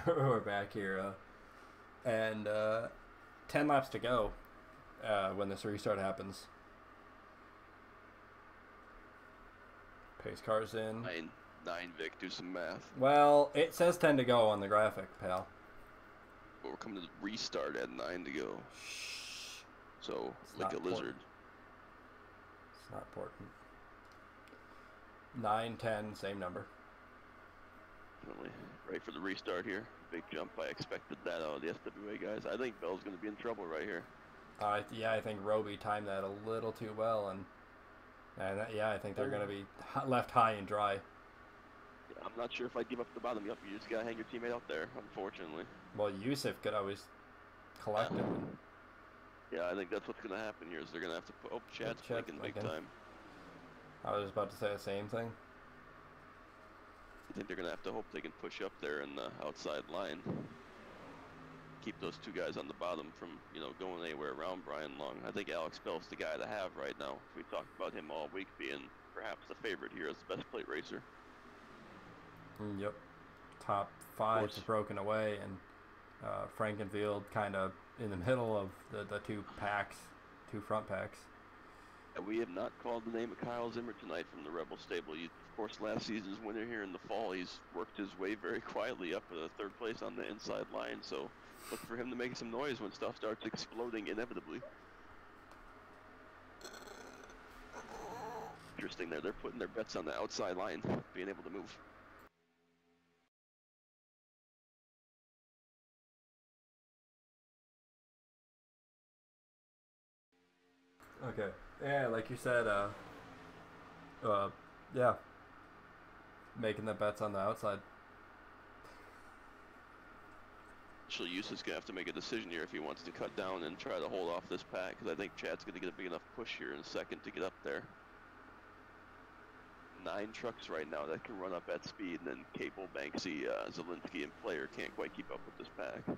We're back here, and 10 laps to go when this restart happens. Pace car's in. Nine, Vic, do some math. Well, it says 10 to go on the graphic, pal. But we're coming to the restart at 9 to go. Shh. So, It's like not a lizard. It's not important. 9, 10, same number. Definitely. Right for the restart here. Big jump. I expected that out of the SWA guys. I think Bell's going to be in trouble right here. Yeah, I think Roby timed that a little too well, and yeah, I think they're going to be left high and dry. Yeah, I'm not sure if I'd give up the bottom. Yep, you just got to hang your teammate out there, unfortunately. Well, Yusuf could always collect him. Yeah, I think that's what's going to happen here is they're going to have to put... Oh, Chad's blinking big time. I was about to say the same thing. I think they're going to have to hope they can push up there in the outside line. Keep those two guys on the bottom from, you know, going anywhere around Brian Long. I think Alex Bell's the guy to have right now. We talked about him all week being perhaps the favorite here as the best plate racer. Yep. Top 5 is broken away, and Frankenfield kind of in the middle of the two front packs. And we have not called the name of Kyle Zimmer tonight from the Rebel stable. Of course, last season's winner here in the fall, he's worked his way very quietly up to the 3rd place on the inside line, so look for him to make some noise when stuff starts exploding inevitably. Interesting there, they're putting their bets on the outside line, being able to move. Okay. Yeah, like you said, yeah. Making the bets on the outside. Actually, Yusuf's going to have to make a decision here if he wants to cut down and try to hold off this pack, because I think Chad's going to get a big enough push here in a second to get up there. 9 trucks right now that can run up at speed, and then Cable, Banksy, Zielinski, and Player can't quite keep up with this pack.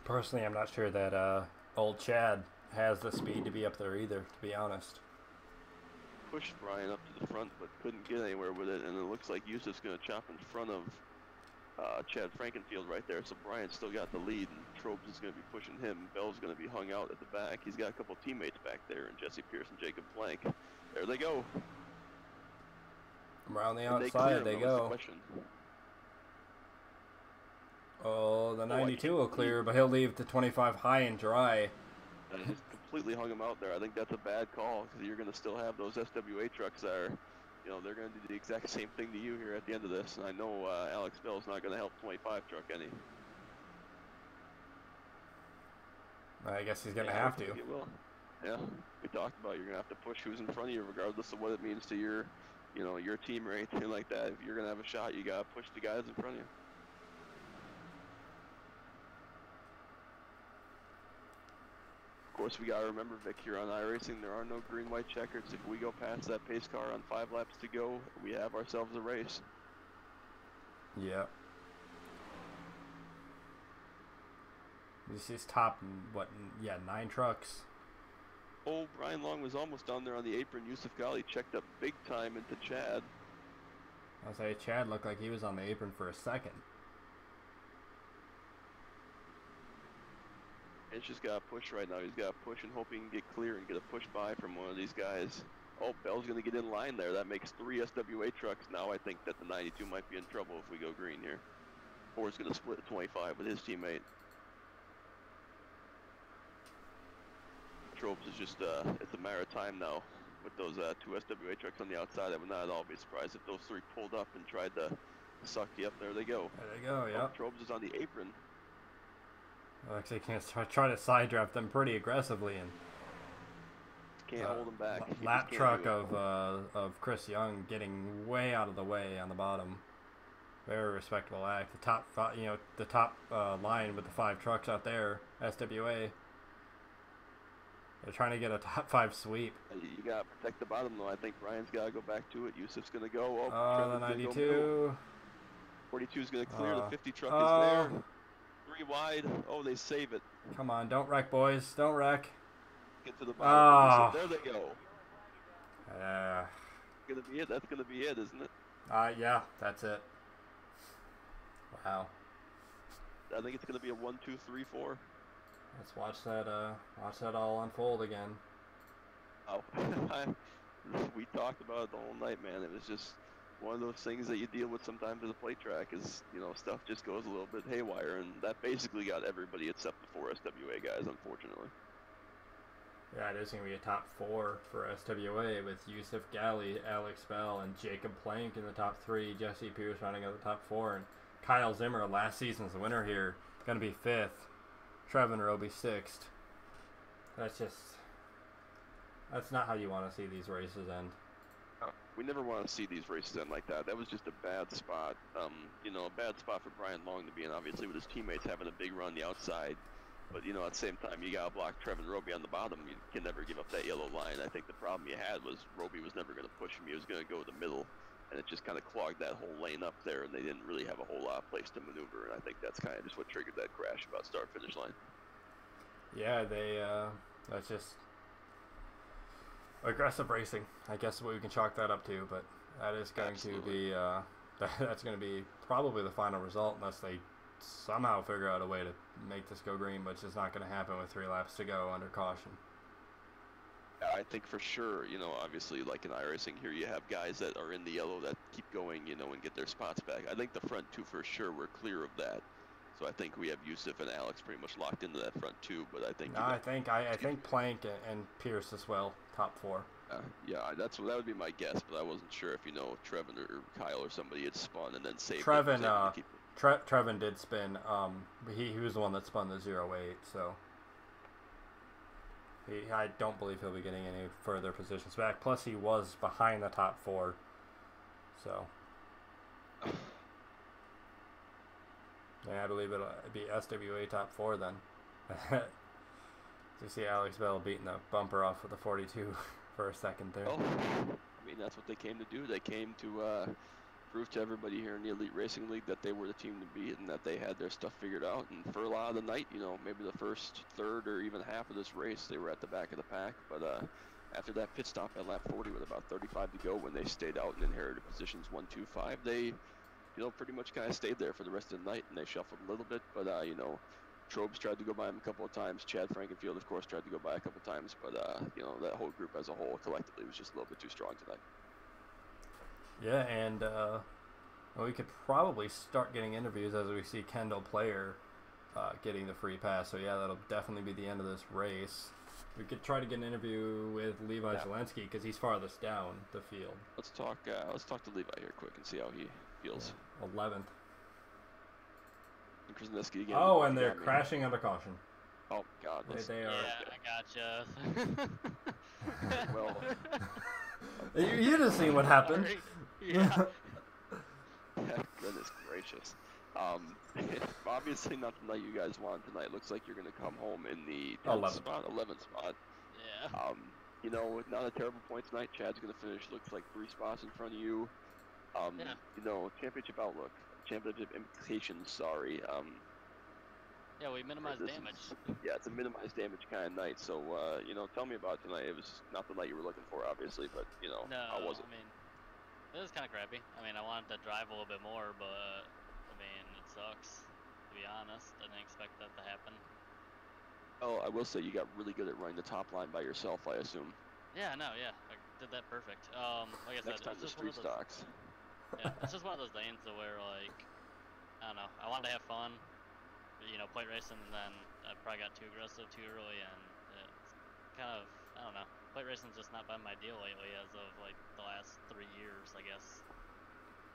Personally, I'm not sure that old Chad has the speed to be up there either, to be honest. Pushed Brian up to the front, but couldn't get anywhere with it, and it looks like Yusuf's going to chop in front of Chad Frankenfield right there, so Brian's still got the lead, and Trobes is going to be pushing him. Bell's going to be hung out at the back. He's got a couple teammates back there, and Jesse Pierce and Jacob Blank. There they go. Around the outside they go. Oh, the 92 will clear, but he'll leave the 25 high and dry. And he's completely hung him out there. I think that's a bad call, because you're going to still have those SWA trucks that are, you know, they're going to do the exact same thing to you here at the end of this. And I know Alex Bell's not going to help 25 truck any. I guess he's going to have to. He will. Yeah, we talked about you're going to have to push who's in front of you, regardless of what it means to your, you know, your team or anything like that. If you're going to have a shot, you got to push the guys in front of you. Of course, we got to remember, Vic, here on iRacing, there are no green-white checkers. If we go past that pace car on 5 laps to go, we have ourselves a race. Yeah. This is top, what, yeah, 9 trucks. Oh, Brian Long was almost down there on the apron. Yusuf Ghali checked up big time into Chad. I'll say Chad looked like he was on the apron for a second. It's just got to push right now. He's got to push and hope he can get clear and get a push by from one of these guys. Oh, Bell's going to get in line there. That makes 3 SWA trucks. Now I think that the 92 might be in trouble if we go green here. Or he's going to split 25 with his teammate. Trobes is just, it's a matter of time now with those 2 SWA trucks on the outside. I would not at all be surprised if those 3 pulled up and tried to suck you up. There they go. There they go, yeah. Oh, Trobes is on the apron. Actually, can't try to side draft them pretty aggressively and can't hold them back. Lap truck of Chris Young getting way out of the way on the bottom. Very respectable act. The top, the top line with the 5 trucks out there, SWA. They're trying to get a top 5 sweep. You got to protect the bottom though. I think Brian's got to go back to it. Yusuf's going to go. Oh, the 92. 42 is going to clear. The 50 truck is there. 3 wide. Oh, they save it. Come on, don't wreck, boys. Don't wreck. Get to the bottom. There they go. Gonna be it. That's gonna be it, isn't it? Yeah, that's it. Wow. I think it's gonna be a 1, 2, 3, 4. Let's watch that all unfold again. Oh, we talked about it the whole night, man. It was just one of those things that you deal with sometimes at a plate track is, you know, stuff just goes a little bit haywire, and that basically got everybody except the 4 SWA guys, unfortunately. Yeah, it is going to be a top 4 for SWA with Yusuf Gali, Alex Bell, and Jacob Plank in the top 3. Jesse Pierce running out the top 4, and Kyle Zimmer, last season's winner here, going to be 5th. Trevin Roby 6th. That's not how you want to see these races end. We never want to see these races end like that. That was just a bad spot. You know, a bad spot for Brian Long to be in, obviously, with his teammates having a big run the outside. But, you know, at the same time, you got to block Trevin Roby on the bottom. You can never give up that yellow line. I think the problem you had was Roby was never going to push him. He was going to go the middle, and it just kind of clogged that whole lane up there, and they didn't really have a whole lot of place to maneuver. And I think that's kind of just what triggered that crash about start-finish line. Yeah, that's just aggressive racing. I guess what we can chalk that up to, but that is going to be that's going to be probably the final result unless they somehow figure out a way to make this go green, which is not going to happen with 3 laps to go under caution. I think for sure, you know, obviously like in iRacing here, you have guys that are in the yellow that keep going, you know, and get their spots back. I think the front 2 for sure were clear of that. So I think we have Yusuf and Alex pretty much locked into that front 2, but I think... No, I think Plank and Pierce as well, top 4. Yeah, that would be my guess, but I wasn't sure if, you know, Trevin or Kyle or somebody had spun and then saved Trevin, Trevin did spin. He was the one that spun the 08, so I don't believe he'll be getting any further positions back. Plus, he was behind the top 4, so... Yeah, I believe it'll be SWA top 4 then. You see Alex Bell beating the bumper off with a 42 for a second there. Well, I mean, that's what they came to do. They came to prove to everybody here in the Elite Racing League that they were the team to beat and that they had their stuff figured out. And for a lot of the night, you know, maybe the first third or even half of this race, they were at the back of the pack. But after that pit stop at lap 40 with about 35 to go, when they stayed out and inherited positions 1, 2, 5, they... you know, pretty much kind of stayed there for the rest of the night, and they shuffled a little bit, but, you know, Trobes tried to go by him a couple of times. Chad Frankenfield, of course, tried to go by a couple of times, but, you know, that whole group as a whole, collectively, was just a little bit too strong tonight. Yeah, and we could probably start getting interviews as we see Kendall Player getting the free pass, so yeah, that'll definitely be the end of this race. We could try to get an interview with Levi Zelensky, because he's farthest down the field. Let's talk to Levi here quick and see how he feels. 11th. And Krasnowski again. Oh, and they're crashing under caution. Oh, God. They are. Yeah, I gotcha. Well... you just seen what happened. Yeah. Goodness gracious. Obviously not the night you guys want tonight. Looks like you're going to come home in the 11th spot. Yeah. You know, not a terrible point tonight. Chad's going to finish, looks like 3 spots in front of you. You know, championship outlook, championship implications, sorry. Yeah, we minimize damage. Yeah, it's a minimized damage kind of night. So, you know, tell me about tonight. It was not the night you were looking for, obviously, but, you know, how was it? I mean, it was kind of crappy. I mean, I wanted to drive a little bit more, but, I mean, it sucks, to be honest. I didn't expect that to happen. Oh, I will say you got really good at running the top line by yourself, I assume. Yeah, no, yeah. I did that perfect. Like I said, next time the street stocks. Yeah, it's just one of those lanes where, like, I don't know, I wanted to have fun, you know, plate racing, and then I probably got too aggressive too early, and it's kind of, I don't know, plate racing's just not been my deal lately as of, like, the last 3 years, I guess.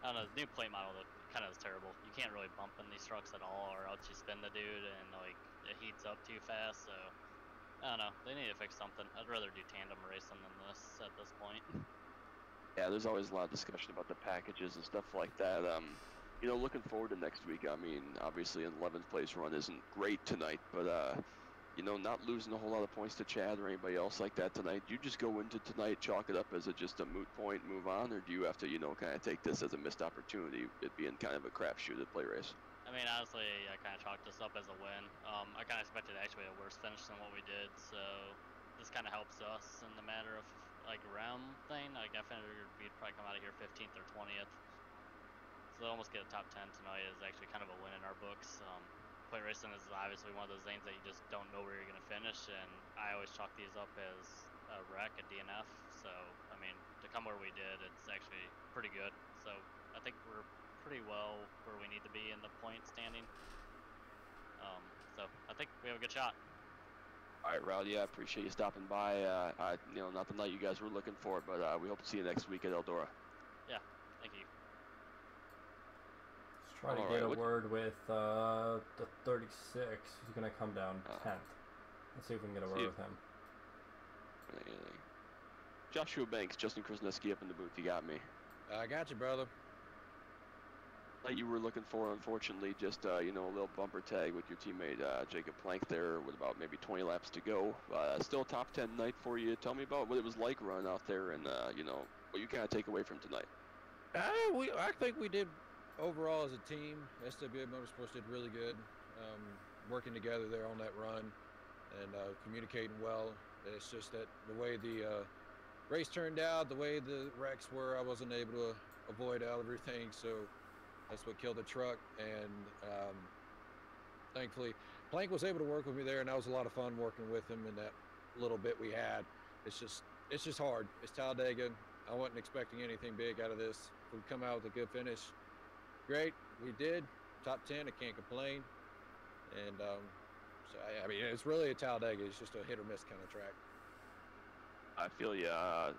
I don't know, the new plate model kind of is terrible. You can't really bump in these trucks at all, or else you spin the dude, and, like, it heats up too fast, so, I don't know, they need to fix something. I'd rather do tandem racing than this at this point. Yeah, there's always a lot of discussion about the packages and stuff like that. You know, looking forward to next week. I mean, obviously an 11th place run isn't great tonight, but, you know, not losing a whole lot of points to Chad or anybody else like that tonight. Do you just go into tonight, chalk it up as just a moot point, move on, or do you have to, you know, kind of take this as a missed opportunity, it being kind of a crapshoot at play race? I mean, honestly, I kind of chalked this up as a win. I kind of expected actually a worse finish than what we did, so this kind of helps us in the matter of, like, round thing. Like, I figured we'd probably come out of here 15th or 20th. So almost get a top 10 tonight is actually kind of a win in our books. Plate racing is obviously one of those lanes that you just don't know where you're going to finish, and I always chalk these up as a wreck, a DNF. So, I mean, to come where we did, it's actually pretty good. So, I think we're pretty well where we need to be in the point standing. So, I think we have a good shot. All right, Rowdy, I appreciate you stopping by. Not the night you guys were looking for, but we hope to see you next week at Eldora. Yeah, thank you. Let's try to get a word with the 36. He's going to come down 10th. Let's see if we can get a word with him. Joshua Banks, Justin Krasneski up in the booth. You got me. I got you, brother. That you were looking for, unfortunately, just a little bumper tag with your teammate Jacob Plank there with about maybe 20 laps to go. Still a top 10 night for you. Tell me about what it was like running out there and what you kind of take away from tonight. I think we did overall as a team. SWA Motorsports did really good, working together there on that run and communicating well. It's just that the way the race turned out, the way the wrecks were, I wasn't able to avoid everything, so that's what killed the truck. And thankfully Plank was able to work with me there, and that was a lot of fun working with him in that little bit we had. It's just hard. It's Talladega. I wasn't expecting anything big out of this. If we come out with a good finish, great. We did. Top 10, I can't complain. And so I mean, it's really a Talladega. It's just a hit or miss kind of track. I feel you.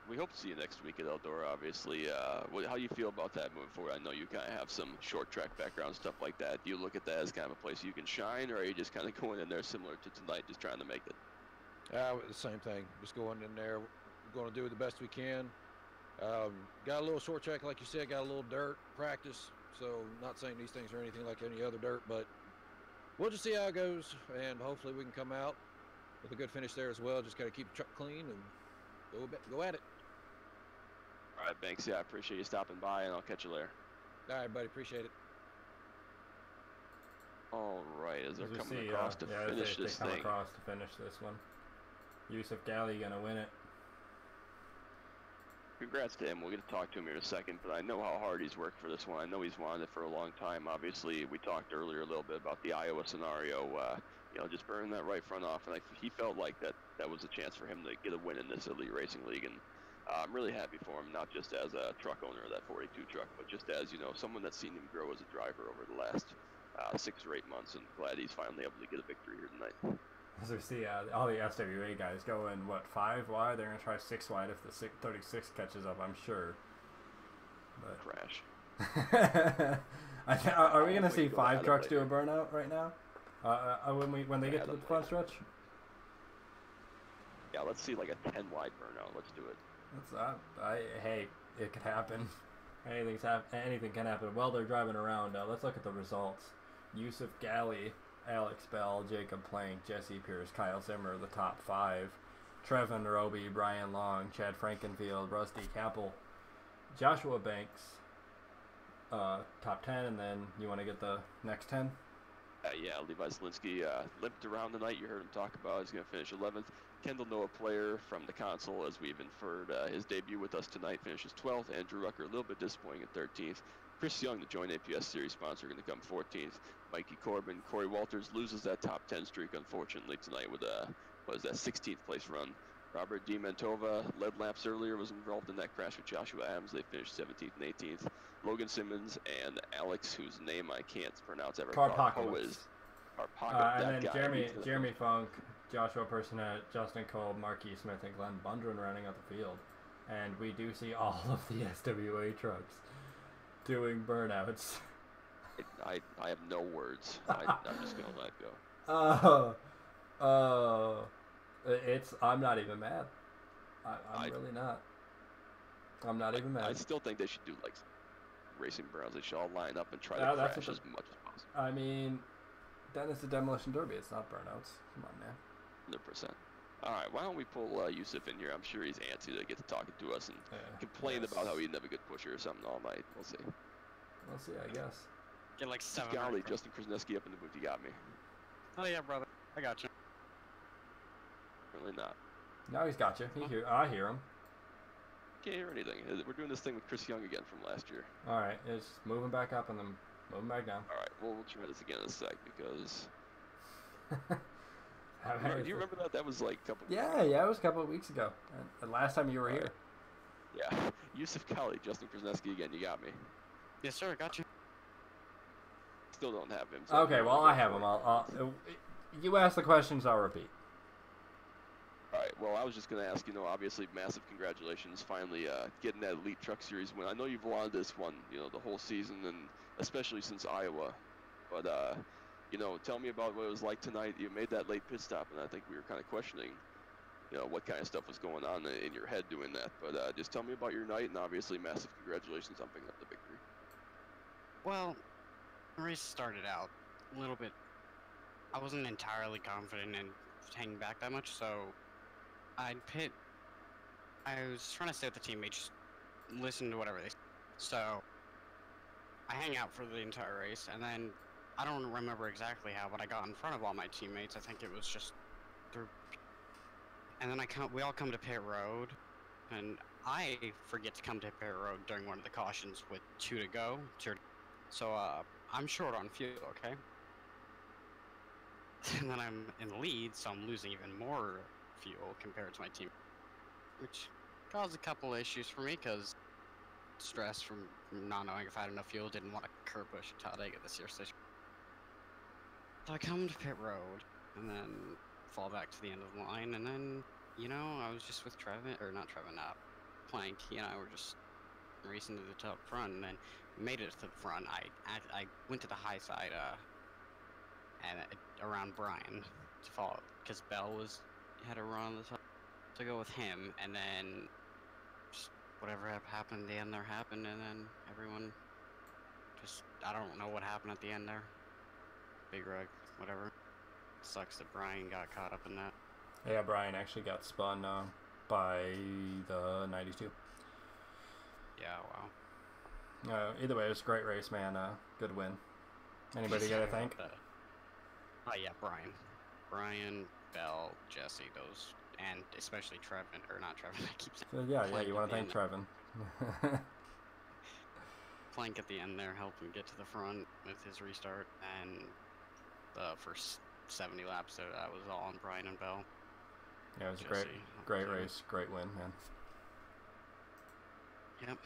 We hope to see you next week at Eldora, obviously. How do you feel about that moving forward? I know you kind of have some short track background, stuff like that. Do you look at that as kind of a place you can shine, or are you just kind of going in there similar to tonight, just trying to make it? The same thing. Just going in there, going to do the best we can. Got a little short track, like you said, got a little dirt practice. So not saying these things are anything like any other dirt, but we'll just see how it goes, and hopefully we can come out with a good finish there as well. Just got to keep the truck clean and go at it. All right, Banks. Yeah, I appreciate you stopping by, and I'll catch you later. All right, buddy. Appreciate it. All right, as they're coming across to finish this thing. Across to finish this one. Yusuf Gali gonna win it. Congrats to him. We'll get to talk to him here in a second, but I know how hard he's worked for this one. I know he's wanted it for a long time. Obviously, we talked earlier a little bit about the Iowa scenario, just burning that right front off, and he felt like that was a chance for him to get a win in this Elite Racing League, and I'm really happy for him, not just as a truck owner of that 42 truck, but just as, someone that's seen him grow as a driver over the last 6 or 8 months, and glad he's finally able to get a victory here tonight. As we see all the SWA guys go in, 5 wide? They're going to try 6 wide if the 36 catches up, I'm sure. But crash. Are we going to see 5 trucks do a burnout right now? When they get to the front stretch? Yeah, let's see like a 10 wide burnout. Let's do it. Hey, it could happen. Anything can happen. While they're driving around, let's look at the results. Yusuf Gali, Alex Bell, Jacob Plank, Jesse Pierce, Kyle Zimmer, the top 5. Trevin Roby, Brian Long, Chad Frankenfield, Rusty Capel, Joshua Banks, top 10, and then you want to get the next 10? Yeah, Levi Zielinski limped around tonight. You heard him talk about he's going to finish 11th. Kendall Noah Player from the console, as we've inferred, his debut with us tonight finishes 12th. Andrew Rucker, a little bit disappointing at 13th. Chris Young, the JoinAPS series sponsor, going to come 14th. Mikey Corbin, Corey Walters loses that top 10 streak, unfortunately, tonight with a 16th place run. Robert DiMantova led laps earlier, was involved in that crash with Joshua Adams. They finished 17th and 18th. Logan Simmons and Alex, whose name I can't pronounce ever. Carpakowicz. And then Jeremy Funk, Joshua Personette, Justin Kolb, Marquis Smith, and Glenn Bundren running out the field. And we do see all of the SWA trucks doing burnouts. I have no words. I'm just going to let go. I'm not even mad. I'm really not. I'm not even mad. I still think they should do like racing burnouts. They should all line up and try to crash as much as possible. I mean, then it's a demolition derby. It's not burnouts. Come on, man. 100%. All right, why don't we pull Yusuf in here? I'm sure he's antsy to get to talking to us and complain about how he didn't have a good pusher or something all night. We'll see. We'll see, I guess. Get like 7. Golly, Justin Krasneski up in the booth. You got me. Oh yeah, brother. I got you. Really not. Now he's got you. I hear him. Can't hear anything. We're doing this thing with Chris Young again from last year. All right, it's moving back up and then moving back down. All right, well, we'll try this again in a sec because. Do you remember that? That was like a couple. Yeah, it was a couple of weeks ago. The last time you were here. Yeah, Yusuf Kali, Justin Krasneski again. You got me. Yes, sir. Got you. Still don't have him. So okay, well I have him. You ask the questions, I'll repeat. All right, well, I was just going to ask, obviously massive congratulations finally getting that Elite Truck Series win. I know you've wanted this one, the whole season, and especially since Iowa. But, tell me about what it was like tonight. You made that late pit stop, and I think we were kind of questioning, what kind of stuff was going on in your head doing that. But just tell me about your night, and obviously massive congratulations on picking up the victory. Well, the race started out a little bit. I wasn't entirely confident in hanging back that much, so I'd pit. I was trying to stay with the teammates, listen to whatever they said. So I hang out for the entire race, and then I don't remember exactly how, but I got in front of all my teammates. I think it was just through. And then we all come to pit road, and I forget to come to pit road during one of the cautions with 2 to go. So I'm short on fuel, okay? And then I'm in the lead, so I'm losing even more fuel compared to my team, which caused a couple issues for me because stress from not knowing if I had enough fuel. Didn't want to curb push at Talladega this year, so I come to pit road and then fall back to the end of the line, and then I was just with Plank. He and I were just racing to the top front, and then made it to the front. I went to the high side and around Brian to follow because Bell had a run on the top to go with him, and then just whatever happened at the end there happened, and then everyone just I don't know what happened at the end there. Big rug, whatever. Sucks that Brian got caught up in that. Yeah, Brian actually got spun by the 92. Yeah, wow. Either way, it was a great race, man. Good win. Anybody got to thank? Oh yeah, Brian, Bell, Jesse, those, and especially Trevin, or not Trevin. I keep saying. So, yeah, you want to thank Trevin. Plank at the end there helped him get to the front with his restart, and the first 70 laps that was all on Brian and Bell. Yeah, it was a great race, great win, man. Yep.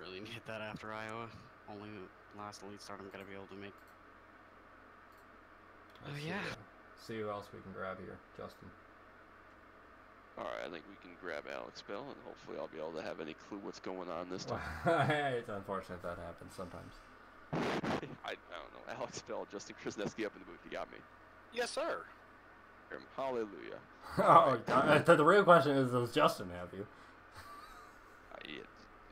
Really needed that after Iowa. Only the last elite start I'm gonna be able to make. See who else we can grab here, Justin. All right, I think we can grab Alex Bell, and hopefully I'll be able to have any clue what's going on this time. It's unfortunate that happens sometimes. I don't know. Alex Bell, Justin Krasneski up in the booth. You got me. Yes, sir. Hallelujah. Oh, the real question is, does Justin have you?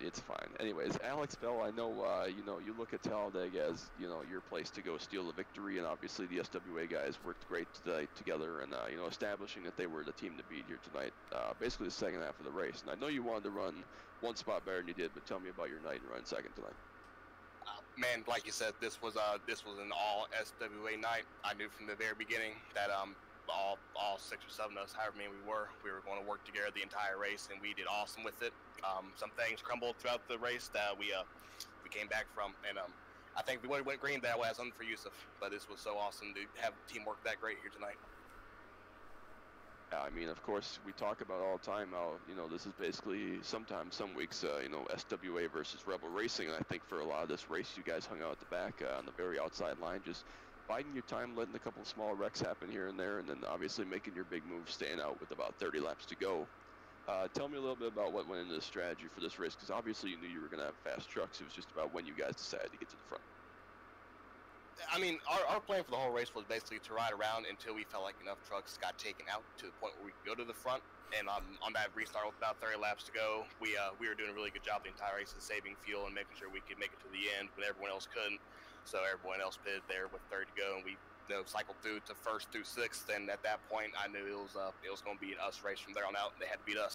It's fine. Anyways, Alex Bell, I know, you look at Talladega as, your place to go steal the victory, and obviously the SWA guys worked great together, and, establishing that they were the team to beat here tonight, basically the second half of the race. And I know you wanted to run one spot better than you did, but tell me about your night and run second tonight. Man, like you said, this was an all SWA night. I knew from the very beginning that all 6 or 7 of us, however many we were going to work together the entire race, and we did awesome with it. Some things crumbled throughout the race that we came back from, and I think we went green that way as something for Yusuf, but this was so awesome to have teamwork that great here tonight. I mean, of course, we talk about all the time how, this is basically sometimes, some weeks, SWA versus Rebel Racing. And I think for a lot of this race, you guys hung out at the back on the very outside line, just biding your time, letting a couple of small wrecks happen here and there, and then obviously making your big move, staying out with about 30 laps to go. Tell me a little bit about what went into the strategy for this race, because obviously you knew you were going to have fast trucks. It was just about when you guys decided to get to the front. I mean, our plan for the whole race was basically to ride around until we felt like enough trucks got taken out to the point where we could go to the front. And on that restart with about 30 laps to go, we were doing a really good job the entire race of saving fuel and making sure we could make it to the end when everyone else couldn't. So everyone else pitted there with 30 to go, and we cycled through to first through sixth. And at that point, I knew it was going to be an us race from there on out. They had to beat us.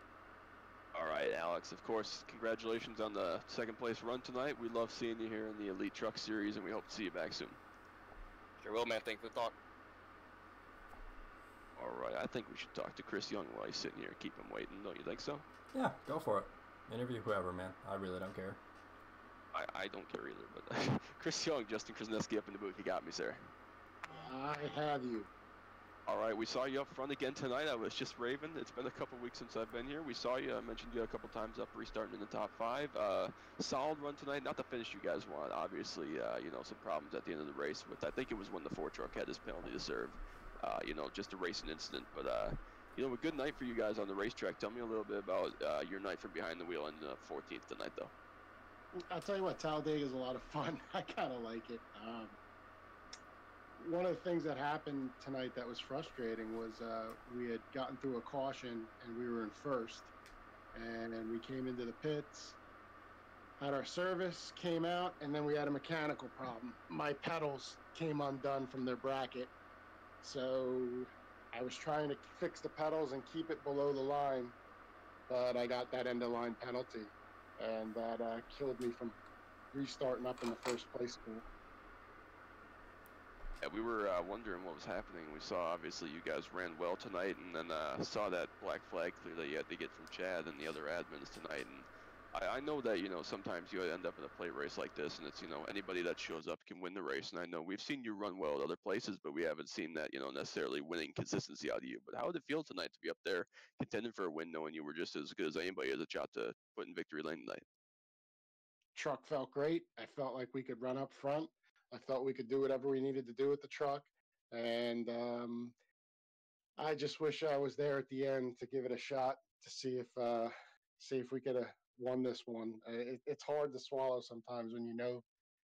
All right, Alex, of course, congratulations on the second place run tonight. We love seeing you here in the Elite Truck Series, and we hope to see you back soon. Sure will, man. Thanks for the talk. All right, I think we should talk to Chris Young while he's sitting here. Keep him waiting. Don't you think so? Yeah, go for it. Interview whoever, man. I really don't care. I don't care either, but Chris Young, Justin Krasneski up in the booth. You got me, sir. I have you. All right, we saw you up front again tonight. I was just raving. It's been a couple weeks since I've been here. We saw you. I mentioned you a couple times up, restarting in the top 5. Solid run tonight. Not the finish you guys want. Obviously, some problems at the end of the race. With I think it was when the 4 truck had his penalty to serve. Just a racing incident. But You know, a good night for you guys on the racetrack. Tell me a little bit about your night from behind the wheel in the 14th tonight, though. I'll tell you what, Talladega is a lot of fun. I kind of like it. One of the things that happened tonight that was frustrating was we had gotten through a caution and we were in first, and we came into the pits, had our service, came out, and then we had a mechanical problem. My pedals came undone from their bracket, so I was trying to fix the pedals and keep it below the line, but I got that end of line penalty, and that killed me from restarting up in the first place pool. Yeah, we were wondering what was happening. We saw, obviously, you guys ran well tonight, and then saw that black flag clear that you had to get from Chad and the other admins tonight. And I know that, you know, sometimes you end up in a plate race like this, and it's, you know, anybody that shows up can win the race. And I know we've seen you run well at other places, but we haven't seen that, you know, necessarily winning consistency out of you. But how did it feel tonight to be up there contending for a win, knowing you were just as good as anybody as a shot to put in victory lane tonight? Truck felt great. I felt like we could run up front. I felt we could do whatever we needed to do with the truck. And I just wish I was there at the end to give it a shot to see if we could have won this one. It's hard to swallow sometimes when you know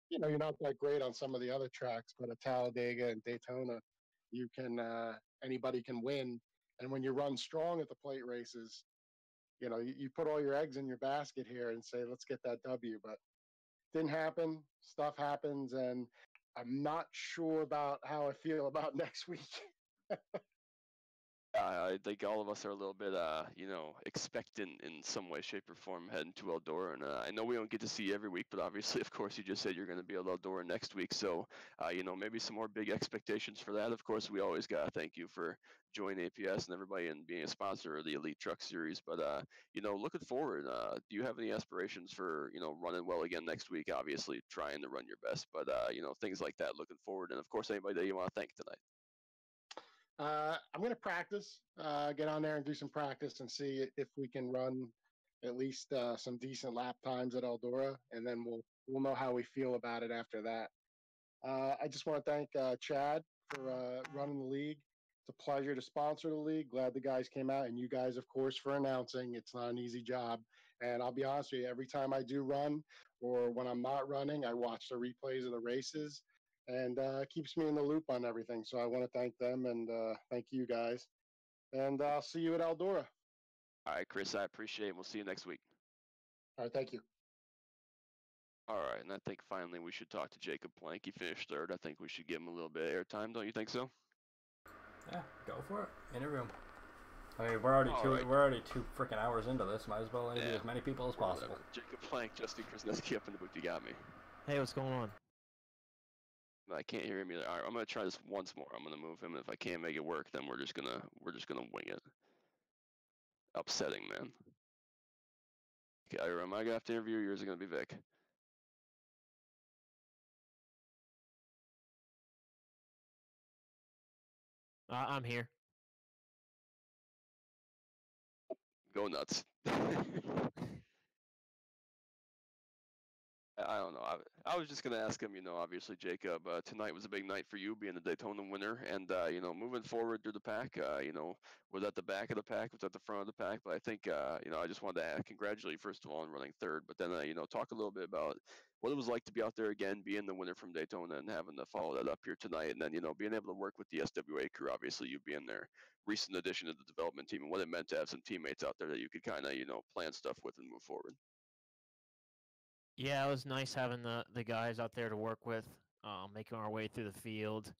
you're not that great on some of the other tracks, but at Talladega and Daytona, you can anybody can win. And when you run strong at the plate races, you know you put all your eggs in your basket here and say, let's get that W. But didn't happen. Stuff happens, and I'm not sure about how I feel about next week. I think all of us are a little bit, you know, expectant in some way, shape, or form heading to Eldora. And I know we don't get to see you every week, but obviously, of course, you just said you're going to be at Eldora next week. So, you know, maybe some more big expectations for that. Of course, we always got to thank you for JoinAPS and everybody and being a sponsor of the Elite Truck Series. But, you know, looking forward, do you have any aspirations for, you know, running well again next week? Obviously, trying to run your best, but, you know, things like that looking forward. And, of course, anybody that you want to thank tonight. I'm going to practice, get on there and do some practice and see if we can run at least some decent lap times at Eldora, and then we'll know how we feel about it after that. I just want to thank Chad for running the league. It's a pleasure to sponsor the league. Glad the guys came out, and you guys, of course, for announcing. It's not an easy job. And I'll be honest with you, every time I do run or when I'm not running, I watch the replays of the races, and keeps me in the loop on everything. So I want to thank them and thank you guys. And I'll see you at Eldora. All right, Chris, I appreciate it. We'll see you next week. All right, thank you. All right, and I think finally we should talk to Jacob Plank. He finished third. I think we should give him a little bit of airtime. Don't you think so? Yeah, go for it. Interview him. I mean, we're already 2 freaking hours into this. Might as well interview as many people as possible. Jacob Plank, Justin Krasneski up in the booth. You got me. Hey, what's going on? I can't hear him either. All right, I'm gonna try this once more. I'm gonna move him, and if I can't make it work, then we're just gonna wing it. Upsetting, man. Okay, am I gonna have to interview you, or is it gonna be Vic? I'm here. Go nuts. I don't know. I was just gonna ask him. You know, obviously, Jacob. Tonight was a big night for you, being the Daytona winner, and you know, moving forward through the pack. You know, was at the back of the pack, was at the front of the pack. But I think, you know, I just wanted to congratulate you first of all on running third. But then, you know, talk a little bit about what it was like to be out there again, being the winner from Daytona, and having to follow that up here tonight. And then, you know, being able to work with the SWA crew. Obviously, you being their recent addition to the development team, and what it meant to have some teammates out there that you could kind of, you know, plan stuff with and move forward. Yeah, it was nice having the guys out there to work with, making our way through the field,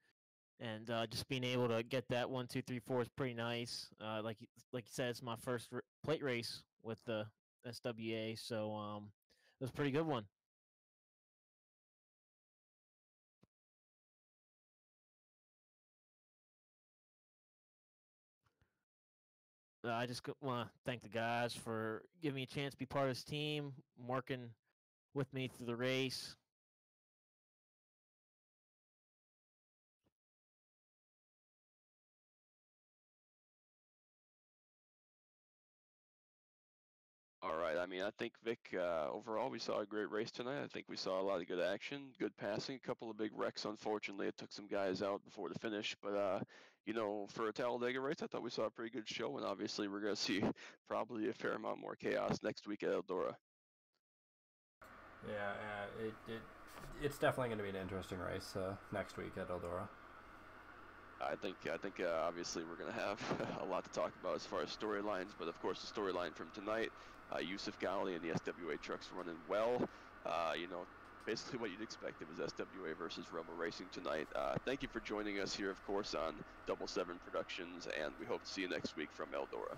and just being able to get that 1, 2, 3, 4 is pretty nice. Like you said, it's my first plate race with the SWA, so it was a pretty good one. I just want to thank the guys for giving me a chance to be part of this team, working with me through the race. All right, mean, I think Vic, overall, we saw a great race tonight. I think we saw a lot of good action, good passing, a couple of big wrecks. Unfortunately, it took some guys out before the finish. But, you know, for a Talladega race, I thought we saw a pretty good show. And obviously, we're going to see probably a fair amount more chaos next week at Eldora. Yeah, it's definitely going to be an interesting race next week at Eldora. I think obviously we're going to have a lot to talk about as far as storylines, but of course the storyline from tonight, Yusuf Ghali and the SWA trucks running well. You know, basically what you'd expect. It was SWA versus Rebel Racing tonight. Thank you for joining us here, of course, on Double 7 Productions, and we hope to see you next week from Eldora.